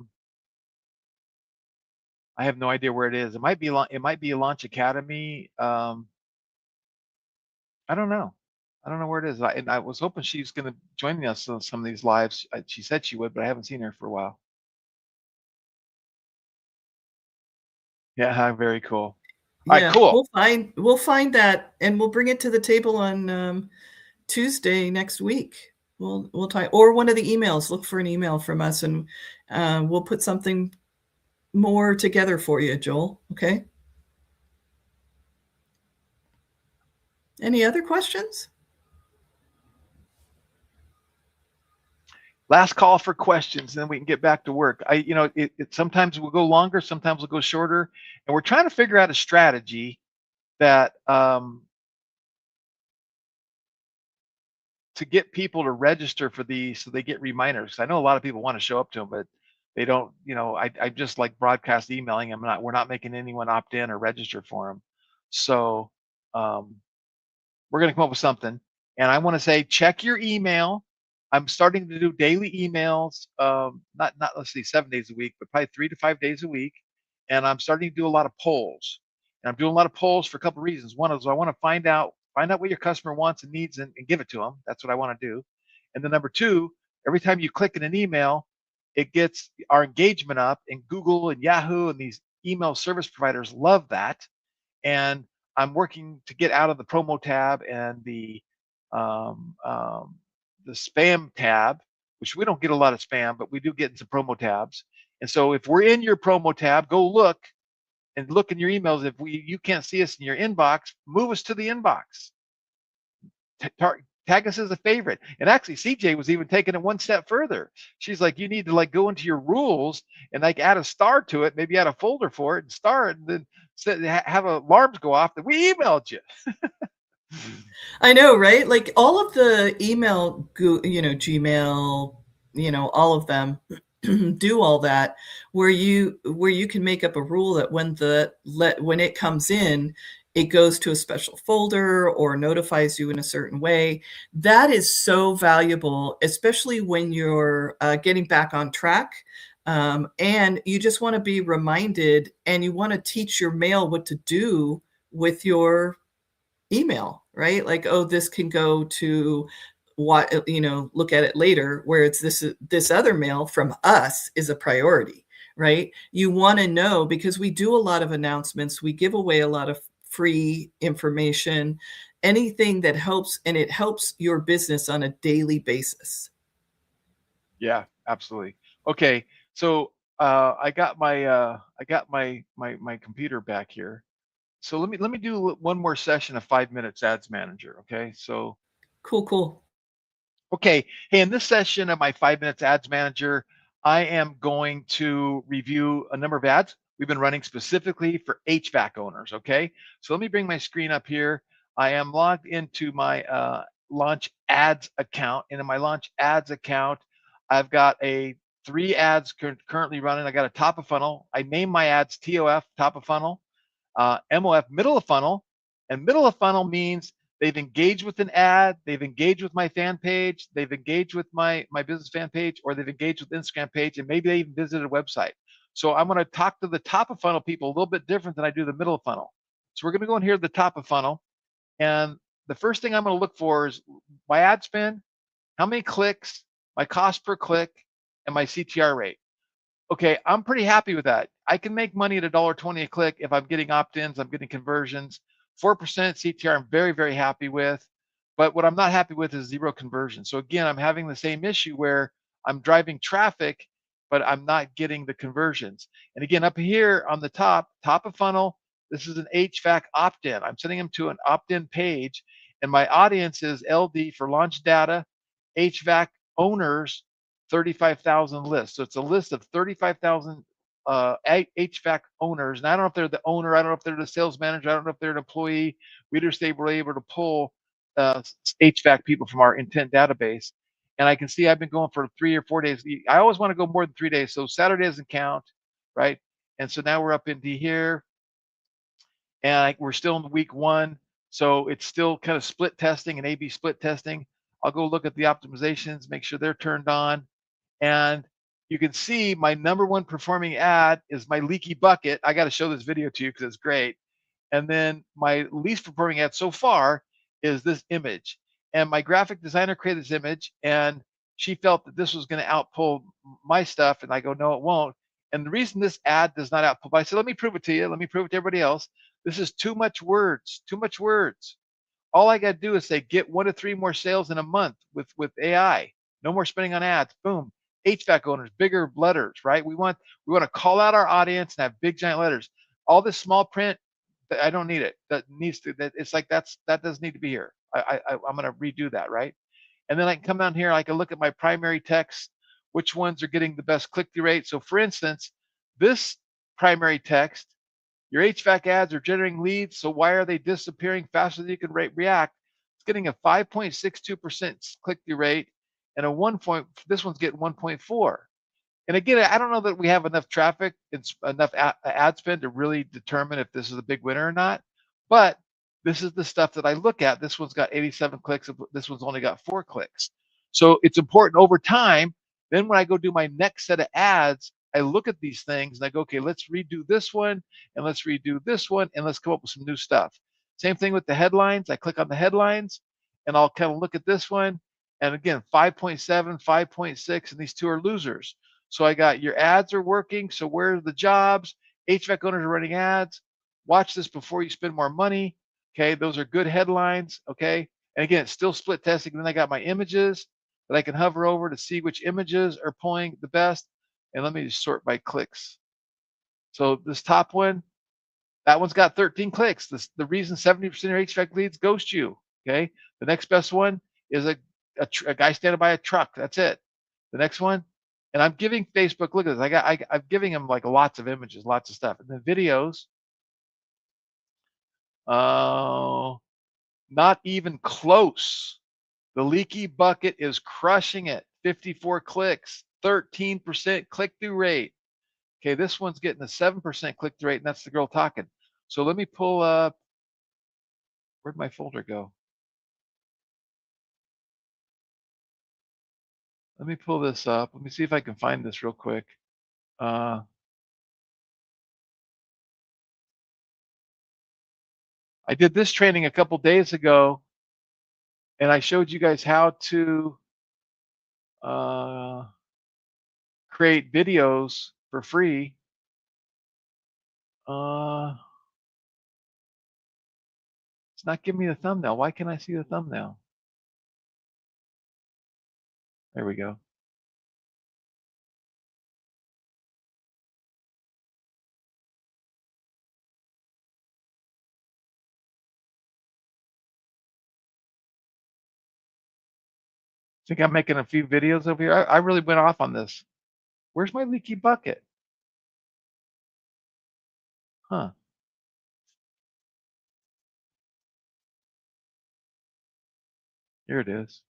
have no idea where it is. It might be it might be a Launch Academy. I don't know. I don't know where it is. And I was hoping she's going to join us on some of these lives. She said she would, but I haven't seen her for a while. Yeah, very cool. All right, Yeah, cool. we'll find that, and we'll bring it to the table on Tuesday next week. We'll try, or one of the emails. Look for an email from us, and we'll put something more together for you, Joel. Okay. Any other questions? Last call for questions, and then we can get back to work. It sometimes we'll go longer, sometimes we'll go shorter, and we're trying to figure out a strategy that to get people to register for these so they get reminders. I know a lot of people want to show up to them, but they don't. I just like broadcast emailing them. We're not making anyone opt in or register for them. So we're going to come up with something. And I want to say, check your email. I'm starting to do daily emails, not let's see, 7 days a week, but probably 3 to 5 days a week. And I'm starting to do a lot of polls. And I'm doing a lot of polls for a couple of reasons. One is I want to find out what your customer wants and needs and give it to them. That's what I want to do. And then number two, every time you click in an email, it gets our engagement up, and Google and Yahoo and these email service providers love that. And I'm working to get out of the promo tab and the spam tab, which we don't get a lot of spam, but we do get in some promo tabs. And so if we're in your promo tab, go look in your emails. If you can't see us in your inbox, move us to the inbox. Tag us as a favorite. And actually, CJ was even taking it one step further. She's like, you need to go into your rules and add a star to it, maybe add a folder for it and star it, and then have alarms go off that we emailed you. I know, right? Like all of the email, Gmail, all of them do all that, where you can make up a rule that when it comes in, it goes to a special folder or notifies you in a certain way. That is so valuable, especially when you're getting back on track. And you just want to be reminded, and you want to teach your mail what to do with your email, right? Like, oh, this can go to what, look at it later, where it's this other mail from us is a priority, right? You want to know, because we do a lot of announcements, we give away a lot of free information, anything that helps, and it helps your business on a daily basis. Yeah, absolutely. Okay, so I got my computer back here. So let me do one more session of 5 minutes Ads Manager. Okay, so cool. Okay, hey, in this session of my 5 minutes Ads Manager, I am going to review a number of ads we've been running specifically for HVAC owners. Okay, so let me bring my screen up here. I am logged into my Launch Ads account, and in my Launch Ads account, I've got 3 ads currently running. I got a top of funnel. I name my ads TOF, top of funnel. MOF, middle of funnel, and middle of funnel means they've engaged with an ad, they've engaged with my fan page, they've engaged with my business fan page, or they've engaged with Instagram page, and maybe they even visited a website. So I'm going to talk to the top of funnel people a little bit different than I do the middle of funnel. So we're going to go in here to the top of funnel, and the first thing I'm going to look for is my ad spend, how many clicks, my cost per click, and my CTR rate. Okay, I'm pretty happy with that. I can make money at $1.20 a click if I'm getting opt-ins, I'm getting conversions. 4% CTR, I'm very, very happy with. But what I'm not happy with is 0 conversion. So again, I'm having the same issue where I'm driving traffic, but I'm not getting the conversions. And again, up here on the top of funnel, this is an HVAC opt-in. I'm sending them to an opt-in page, and my audience is LD for launch data, HVAC owners, 35,000 lists. So it's a list of 35,000 HVAC owners. And I don't know if they're the owner, I don't know if they're the sales manager, I don't know if they're an employee. We just were able to pull HVAC people from our intent database. And I can see I've been going for 3 or 4 days. I always want to go more than 3 days. So Saturday doesn't count, right? And so now we're up into here. And we're still in week 1. So it's still kind of split testing and A/B split testing. I'll go look at the optimizations, make sure they're turned on. And you can see my #1 performing ad is my leaky bucket. I got to show this video to you because it's great. And then my least performing ad so far is this image. And my graphic designer created this image, and she felt that this was going to outpull my stuff. And I go, no, it won't. And the reason this ad does not outpull, I said, let me prove it to you. Let me prove it to everybody else. This is too much words, too much words. All I got to do is say, get 1 to 3 more sales in a month with AI. No more spending on ads. Boom. HVAC owners, bigger letters, right? We want to call out our audience and have big giant letters. All this small print, I don't need it. That needs to. It's like that doesn't need to be here. I'm going to redo that, right? And then I can come down here. I can look at my primary text. Which ones are getting the best click-through rate? So, for instance, this primary text, your HVAC ads are generating leads. So why are they disappearing faster than you can react? It's getting a 5.62% click-through rate, and this one's getting 1.4. And again, I don't know that we have enough traffic, enough ad spend to really determine if this is a big winner or not. But this is the stuff that I look at. This one's got 87 clicks. This one's only got 4 clicks. So it's important over time. Then when I go do my next set of ads, I look at these things and I go, okay, let's redo this one and let's redo this one and let's come up with some new stuff. Same thing with the headlines. I click on the headlines and I'll kind of look at this one. And again, 5.7, 5.6, and these two are losers. So I got your ads are working. So where are the jobs? HVAC owners are running ads. Watch this before you spend more money. Okay, those are good headlines. Okay, and again, it's still split testing. And then I got my images that I can hover over to see which images are pulling the best. And let me just sort by clicks. So this top one, that one's got 13 clicks. The reason 70% of your HVAC leads ghost you. Okay, the next best one is a guy standing by a truck. That's it. The next one. And I'm giving Facebook, look at this. I'm giving them like lots of images, lots of stuff. And then videos. Not even close. The leaky bucket is crushing it. 54 clicks, 13% click-through rate. Okay, this one's getting a 7% click-through rate, and that's the girl talking. So let me pull up. Where'd my folder go? Let me pull this up. Let me see if I can find this real quick. I did this training a couple days ago, and I showed you guys how to create videos for free. It's not giving me the thumbnail. Why can't I see the thumbnail? There we go. I think I'm making a few videos over here. I really went off on this. Where's my leaky bucket? Huh. Here it is.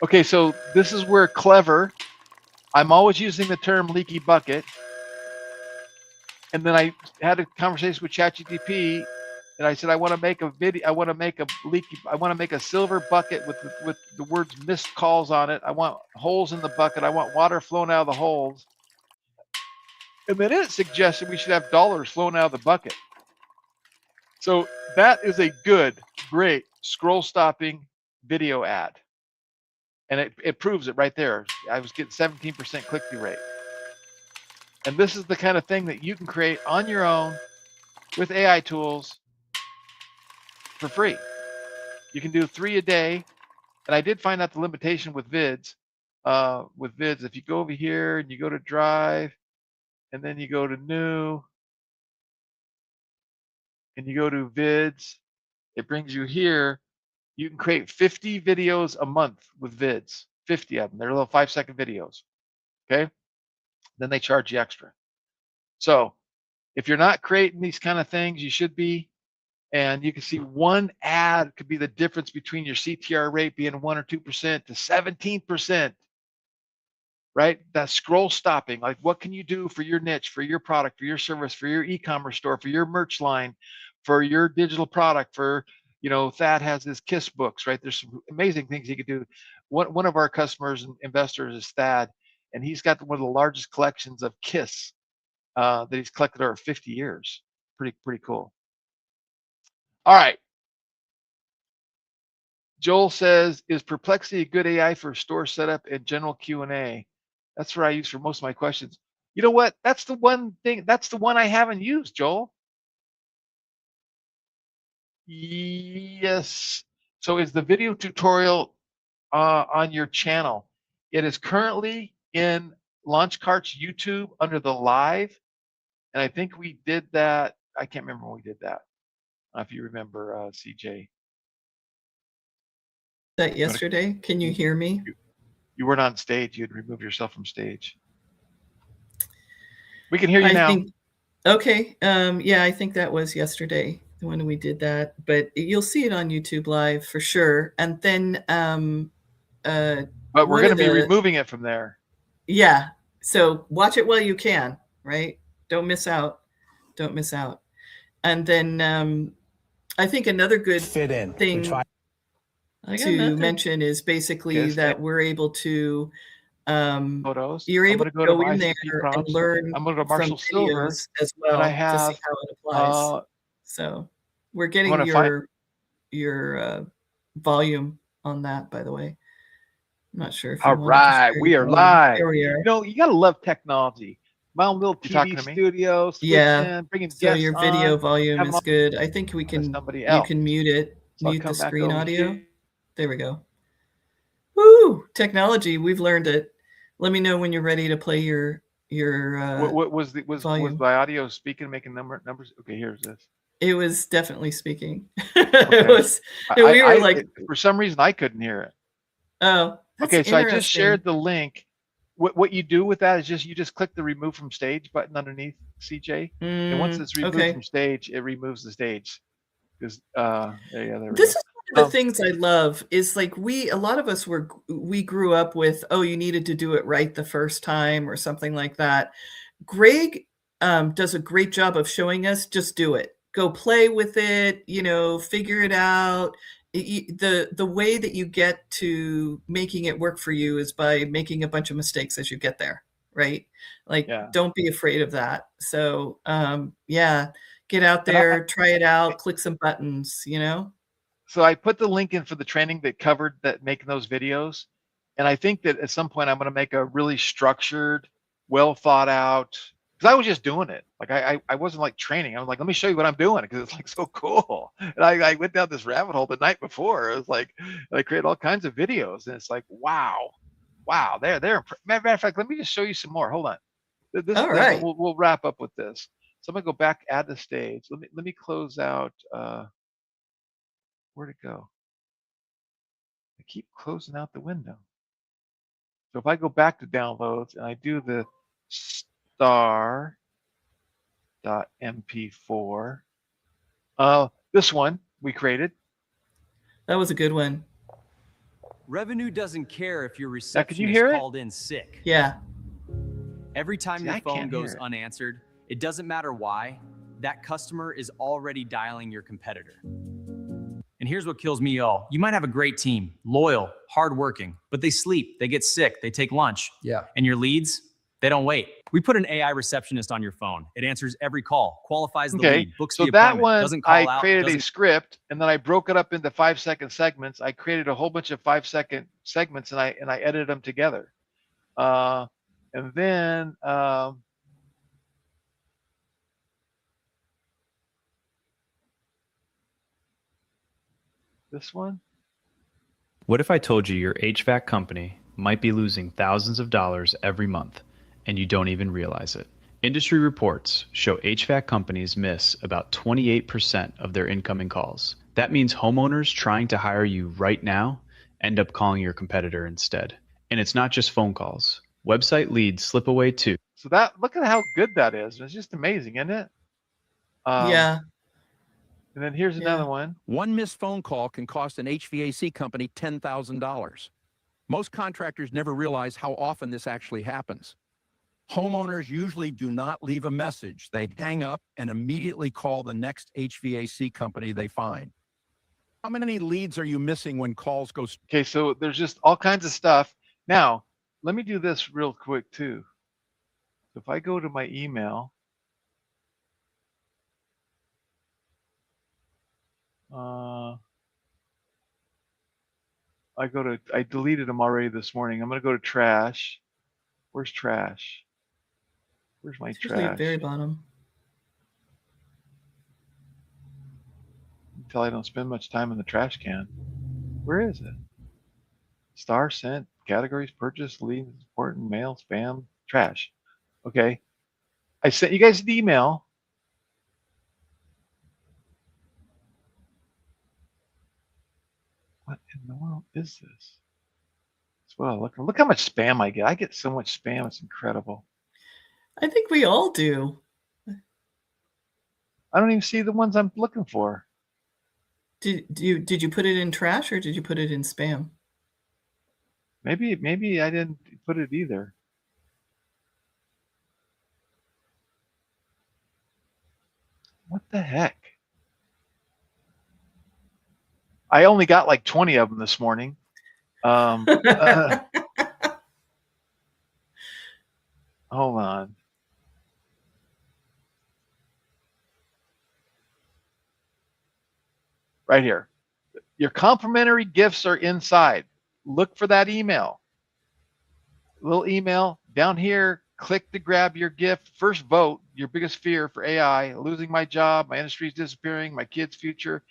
Okay, so this is where clever. I'm always using the term leaky bucket. And then I had a conversation with ChatGPT, and I said, I want to make a video. I want to make a leaky. I want to make a silver bucket with the words missed calls on it. I want holes in the bucket. I want water flowing out of the holes. And then it suggested we should have dollars flowing out of the bucket. So that is a good, great scroll stopping video ad. And it proves it right there. I was getting 17% click-through rate. And this is the kind of thing that you can create on your own with AI tools for free. You can do 3 a day. And I did find out the limitation with vids. If you go over here and you go to Drive, and then you go to New, and you go to Vids, it brings you here. You can create 50 videos a month with vids, 50 of them. They're little 5-second videos. Okay. Then they charge you extra. So if you're not creating these kind of things, you should be. And you can see one ad could be the difference between your CTR rate being 1 or 2% to 17%. right? That scroll stopping, like what can you do for your niche, for your product, for your service, for your e-commerce store, for your merch line, for your digital product, for, you know, Thad has his KISS books, right? There's some amazing things he could do. One of our customers and investors is Thad, and he's got one of the largest collections of KISS that he's collected over 50 years. Pretty cool. All right. Joel says, is Perplexity a good AI for store setup and general Q&A? That's what I use for most of my questions. You know what? That's the one thing. That's the one I haven't used, Joel. Yes. So is the video tutorial on your channel? It is currently in Launchcart's YouTube under the live. And I think we did that. I can't remember when we did that. If you remember, CJ. That yesterday? Can you hear me? You weren't on stage. You had removed yourself from stage. We can hear you now. Okay. Yeah, I think that was yesterday when we did that, but you'll see it on YouTube Live for sure. And then, but we're going to be removing it from there. Yeah. So watch it while you can, right? Don't miss out. Don't miss out. And then, I think another good thing to mention is basically that we're able to photos. You're able to go in there and learn I'm going to go from Marshall Silver videos as well I have, to see how it applies. So we're getting your volume on that, by the way. I'm not sure if you all right, we are live. There we are. You know, you gotta love technology. My own little TV studio. Yeah. Bringing So guests your video on, volume is good. I think we can. You can mute it. So mute the come back screen over audio. here. There we go. Woo! Technology. We've learned it. Let me know when you're ready to play your what was volume. my audio speaking, making numbers? Okay, here's this. It was definitely speaking. Okay. It was. We were like, for some reason I couldn't hear it. oh. Okay, so I just shared the link. What you do with that is you just click the remove from stage button underneath, CJ, and once it's removed from stage, it removes the stage. Because there we this go. is one of the things I love is like a lot of us we grew up with, oh, you needed to do it right the first time or something like that. Greg does a great job of showing us just do it. Go play with it, you know, figure it out. The way that you get to making it work for you is by making a bunch of mistakes as you get there, right? Like, don't be afraid of that. So, yeah, get out there, try it out, click some buttons, you know? So I put the link in for the training that covered that, making those videos. And I think that at some point I'm going to make a really structured, well thought out, because I was just doing it. Like I wasn't like training. I was like, let me show you what I'm doing, because it's like so cool. And I went down this rabbit hole the night before. It was like, I created all kinds of videos, and it's like, wow, they're matter of fact, let me just show you some more. Hold on. All right. We'll wrap up with this. So I'm gonna go back, add the stage. Let me close out. Where'd it go? I keep closing out the window. So if I go back to downloads and I do the star.mp4, this one we created. That was a good one. Revenue doesn't care if your receptionist called in sick. Yeah. Every time your phone goes unanswered, it doesn't matter why, that customer is already dialing your competitor. And here's what kills me all. You might have a great team, loyal, hardworking, but they sleep, they get sick, they take lunch. Yeah. And your leads, they don't wait. We put an AI receptionist on your phone. It answers every call, qualifies the lead, books the appointment, that one, doesn't call I out, created a script, and then I broke it up into 5-second segments. I created a whole bunch of 5-second segments, and I edited them together. And then this one. What if I told you your HVAC company might be losing thousands of dollars every month and you don't even realize it? Industry reports show HVAC companies miss about 28% of their incoming calls. That means homeowners trying to hire you right now end up calling your competitor instead. And it's not just phone calls. Website leads slip away too. So look at how good that is. It's just amazing, isn't it? Yeah. And then here's another one. One missed phone call can cost an HVAC company $10,000. Most contractors never realize how often this actually happens. Homeowners usually do not leave a message. They hang up and immediately call the next HVAC company they find. How many leads are you missing when calls go? Okay, so there's just all kinds of stuff. Now, let me do this real quick too. If I go to my email, I deleted them already this morning. I'm going to go to trash. Where's trash? Where's my It's usually at trash? the very bottom. Until I don't spend much time in the trash can. Where is it? Star, sent, categories, purchase, lead, important, mail, spam, trash. Okay. I sent you guys an email. What in the world is this? Well, look how much spam I get. I get so much spam. It's incredible. I think we all do. I don't even see the ones I'm looking for. Did you put it in trash or did you put it in spam? Maybe I didn't put it either. What the heck? I only got like 20 of them this morning. Hold on. Right here. Your complimentary gifts are inside. Look for that email. Little email down here. Click to grab your gift. First vote, your biggest fear for AI, losing my job, my industry is disappearing, my kid's future.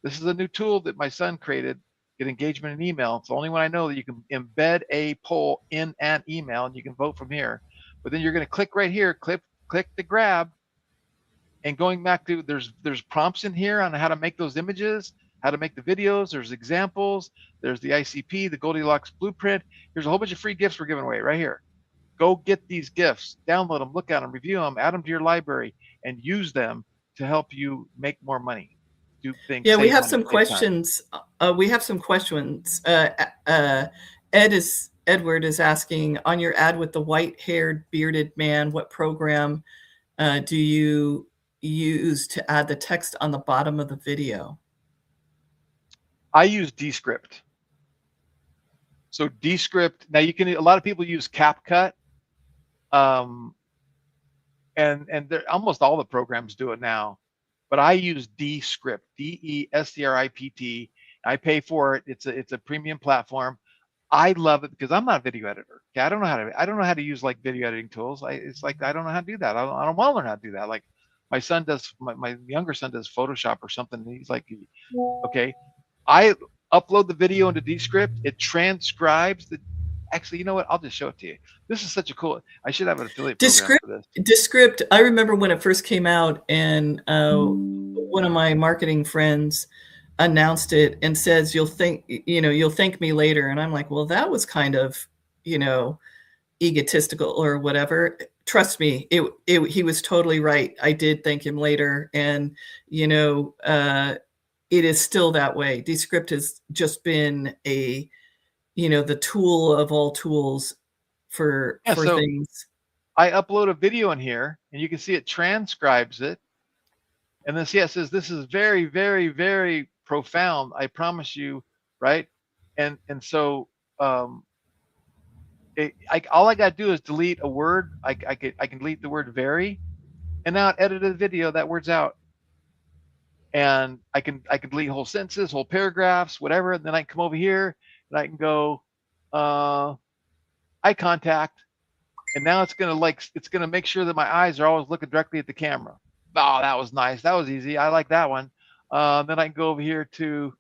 This is a new tool that my son created. Get engagement in email. It's the only one I know that you can embed a poll in an email and you can vote from here. But then you're going to click right here, click to grab. And going back to, there's prompts in here on how to make those images, how to make the videos. There's examples. There's the ICP, the Goldilocks blueprint. Here's a whole bunch of free gifts we're giving away right here. Go get these gifts, download them, look at them, review them, add them to your library, and use them to help you make more money. Do things. Yeah, we have some questions. We have some questions. Edward is asking, on your ad with the white-haired bearded man, what program do you use to add the text on the bottom of the video? I use Descript. So Descript, now you can, a lot of people use CapCut. And almost all the programs do it now. But I use Descript, Descript. I pay for it. It's a premium platform. I love it because I'm not a video editor. Okay, I don't know how to use like video editing tools. It's like I don't know how to do that. I don't want to learn how to do that. Like my son does, my younger son does Photoshop or something. And he's like, okay, I upload the video into Descript. It transcribes the. Actually, you know what? I'll just show it to you. This is such a cool. I should have an affiliate program for this. Descript. I remember when it first came out, and one of my marketing friends announced it and says, "You'll thank me later." And I'm like, "Well, that was kind of, egotistical or whatever." Trust me, he was totally right. I did thank him later, and it is still that way. Descript has just been the tool of all tools for things. I upload a video in here and you can see it transcribes it. And then see, it says, this is very, very, very profound. I promise you. Right. And so, all I got to do is delete a word. I can delete the word very, and now it edited the video, that word's out. And I can delete whole sentences, whole paragraphs, whatever. And then I can come over here and I can go eye contact, and now it's gonna make sure that my eyes are always looking directly at the camera. Oh, that was nice. That was easy. I like that one. Then I can go over here to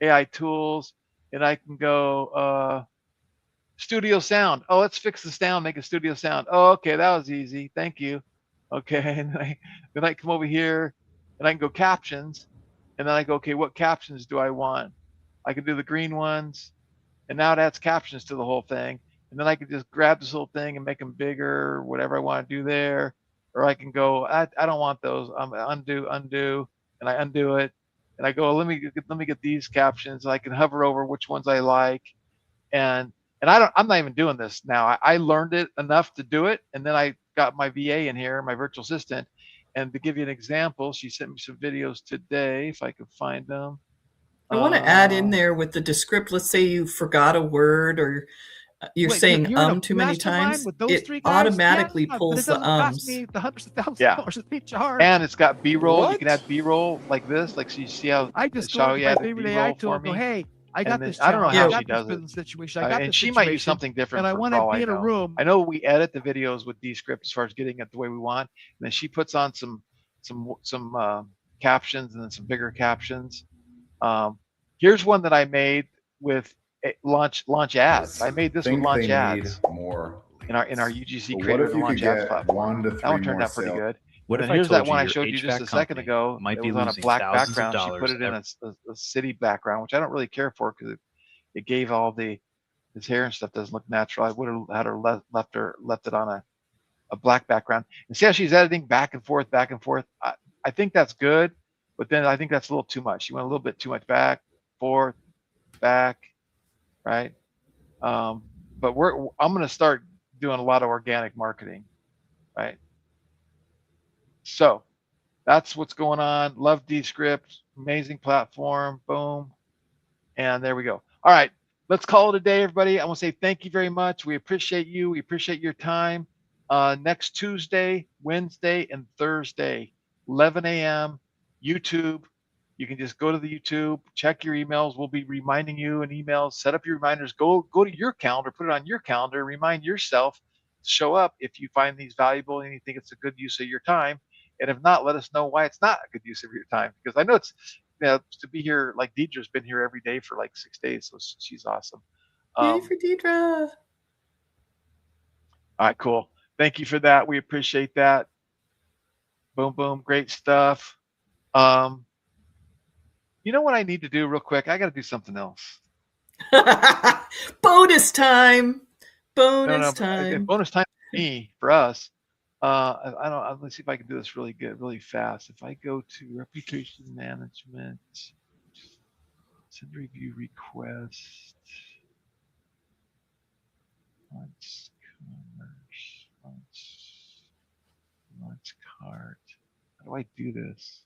AI tools, and I can go studio sound. Oh, let's fix the sound, make a studio sound. Oh, okay, that was easy. Thank you. Okay, and then I come over here and I can go captions, and then I go, okay, what captions do I want? I can do the green ones, and now it adds captions to the whole thing. And then I can just grab this whole thing and make them bigger, whatever I want to do there. Or I can go, I don't want those. Undo, and I undo it. And I go, let me get these captions. I can hover over which ones I like. And I'm not even doing this now. I learned it enough to do it, and then I got my VA in here, my virtual assistant. And to give you an example, she sent me some videos today, if I could find them. I want to add in there with the descript. Let's say you forgot a word, or you're saying too many times. It automatically pulls the ums. The hundreds of thousands Yeah. of dollars that they charge. And it's got B-roll. You can add B-roll like this, like so you see how I just show go you to add my the favorite B-roll AI tool for and go, me. hey, I And got then- this. I don't know challenge. how I she got does this it. business situation. I got And this she might use situation, something different. and I want want to to be in a room. I know we edit the videos with Descript as far as getting it the way we want. And then she puts on some captions and then some bigger captions. Here's one that I made with launch ads. I made this with launch ads. More in our UGC But what creator if you launch could ads get platform. 1 to 3 that one turned more out pretty sales? good. What And if I here's told that one you I your showed you just a HVAC second company ago. might It be was on a losing black thousands of background. She dollars put it in a city background, which I don't really care for because it gave all his hair and stuff doesn't look natural. I would have had her left it on a black background. And see how she's editing back and forth, back and forth. I think that's good, but then I think that's a little too much. She went a little bit too much back, forth, back, right? But I'm going to start doing a lot of organic marketing, right? So that's what's going on. Love Descript, amazing platform, boom. And there we go. All right, let's call it a day, everybody. I want to say thank you very much. We appreciate you. We appreciate your time. Next Tuesday, Wednesday, and Thursday, 11 a.m., YouTube. You can just go to the YouTube, check your emails. We'll be reminding you in emails. Set up your reminders. Go to your calendar, put it on your calendar. Remind yourself to show up if you find these valuable and you think it's a good use of your time. And if not, let us know why it's not a good use of your time. Because I know it's to be here. Like Deidre's been here every day for like 6 days, so she's awesome. Yay for Deidre. All right, cool. Thank you for that. We appreciate that. Boom, boom. Great stuff. You know what I need to do real quick? I got to do something else. Bonus time. Bonus time for me, for us. I don't. Let's see if I can do this really good, really fast. If I go to reputation management, send review request, launch commerce, launch cart. How do I do this?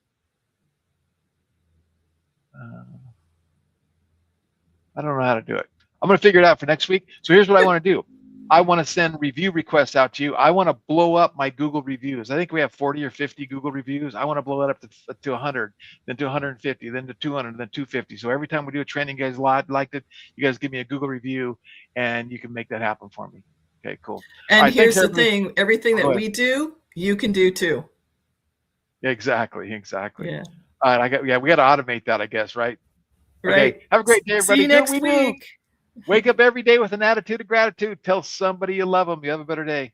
I don't know how to do it. I'm going to figure it out for next week. So here's what I want to do. I want to send review requests out to you. I want to blow up my Google reviews. I think we have 40 or 50 Google reviews. I want to blow that up to 100, then to 150, then to 200, then 250. So every time we do a training, you guys liked it, you guys give me a Google review, and you can make that happen for me. Okay, cool. And right, here's the thing. Everything that Go we ahead. do, you can do too. Exactly. Yeah. All right, we got to automate that, I guess, right? Right. Okay. Have a great day, everybody. See you Do what next we do. week. Wake up every day with an attitude of gratitude. Tell somebody you love them. You have a better day.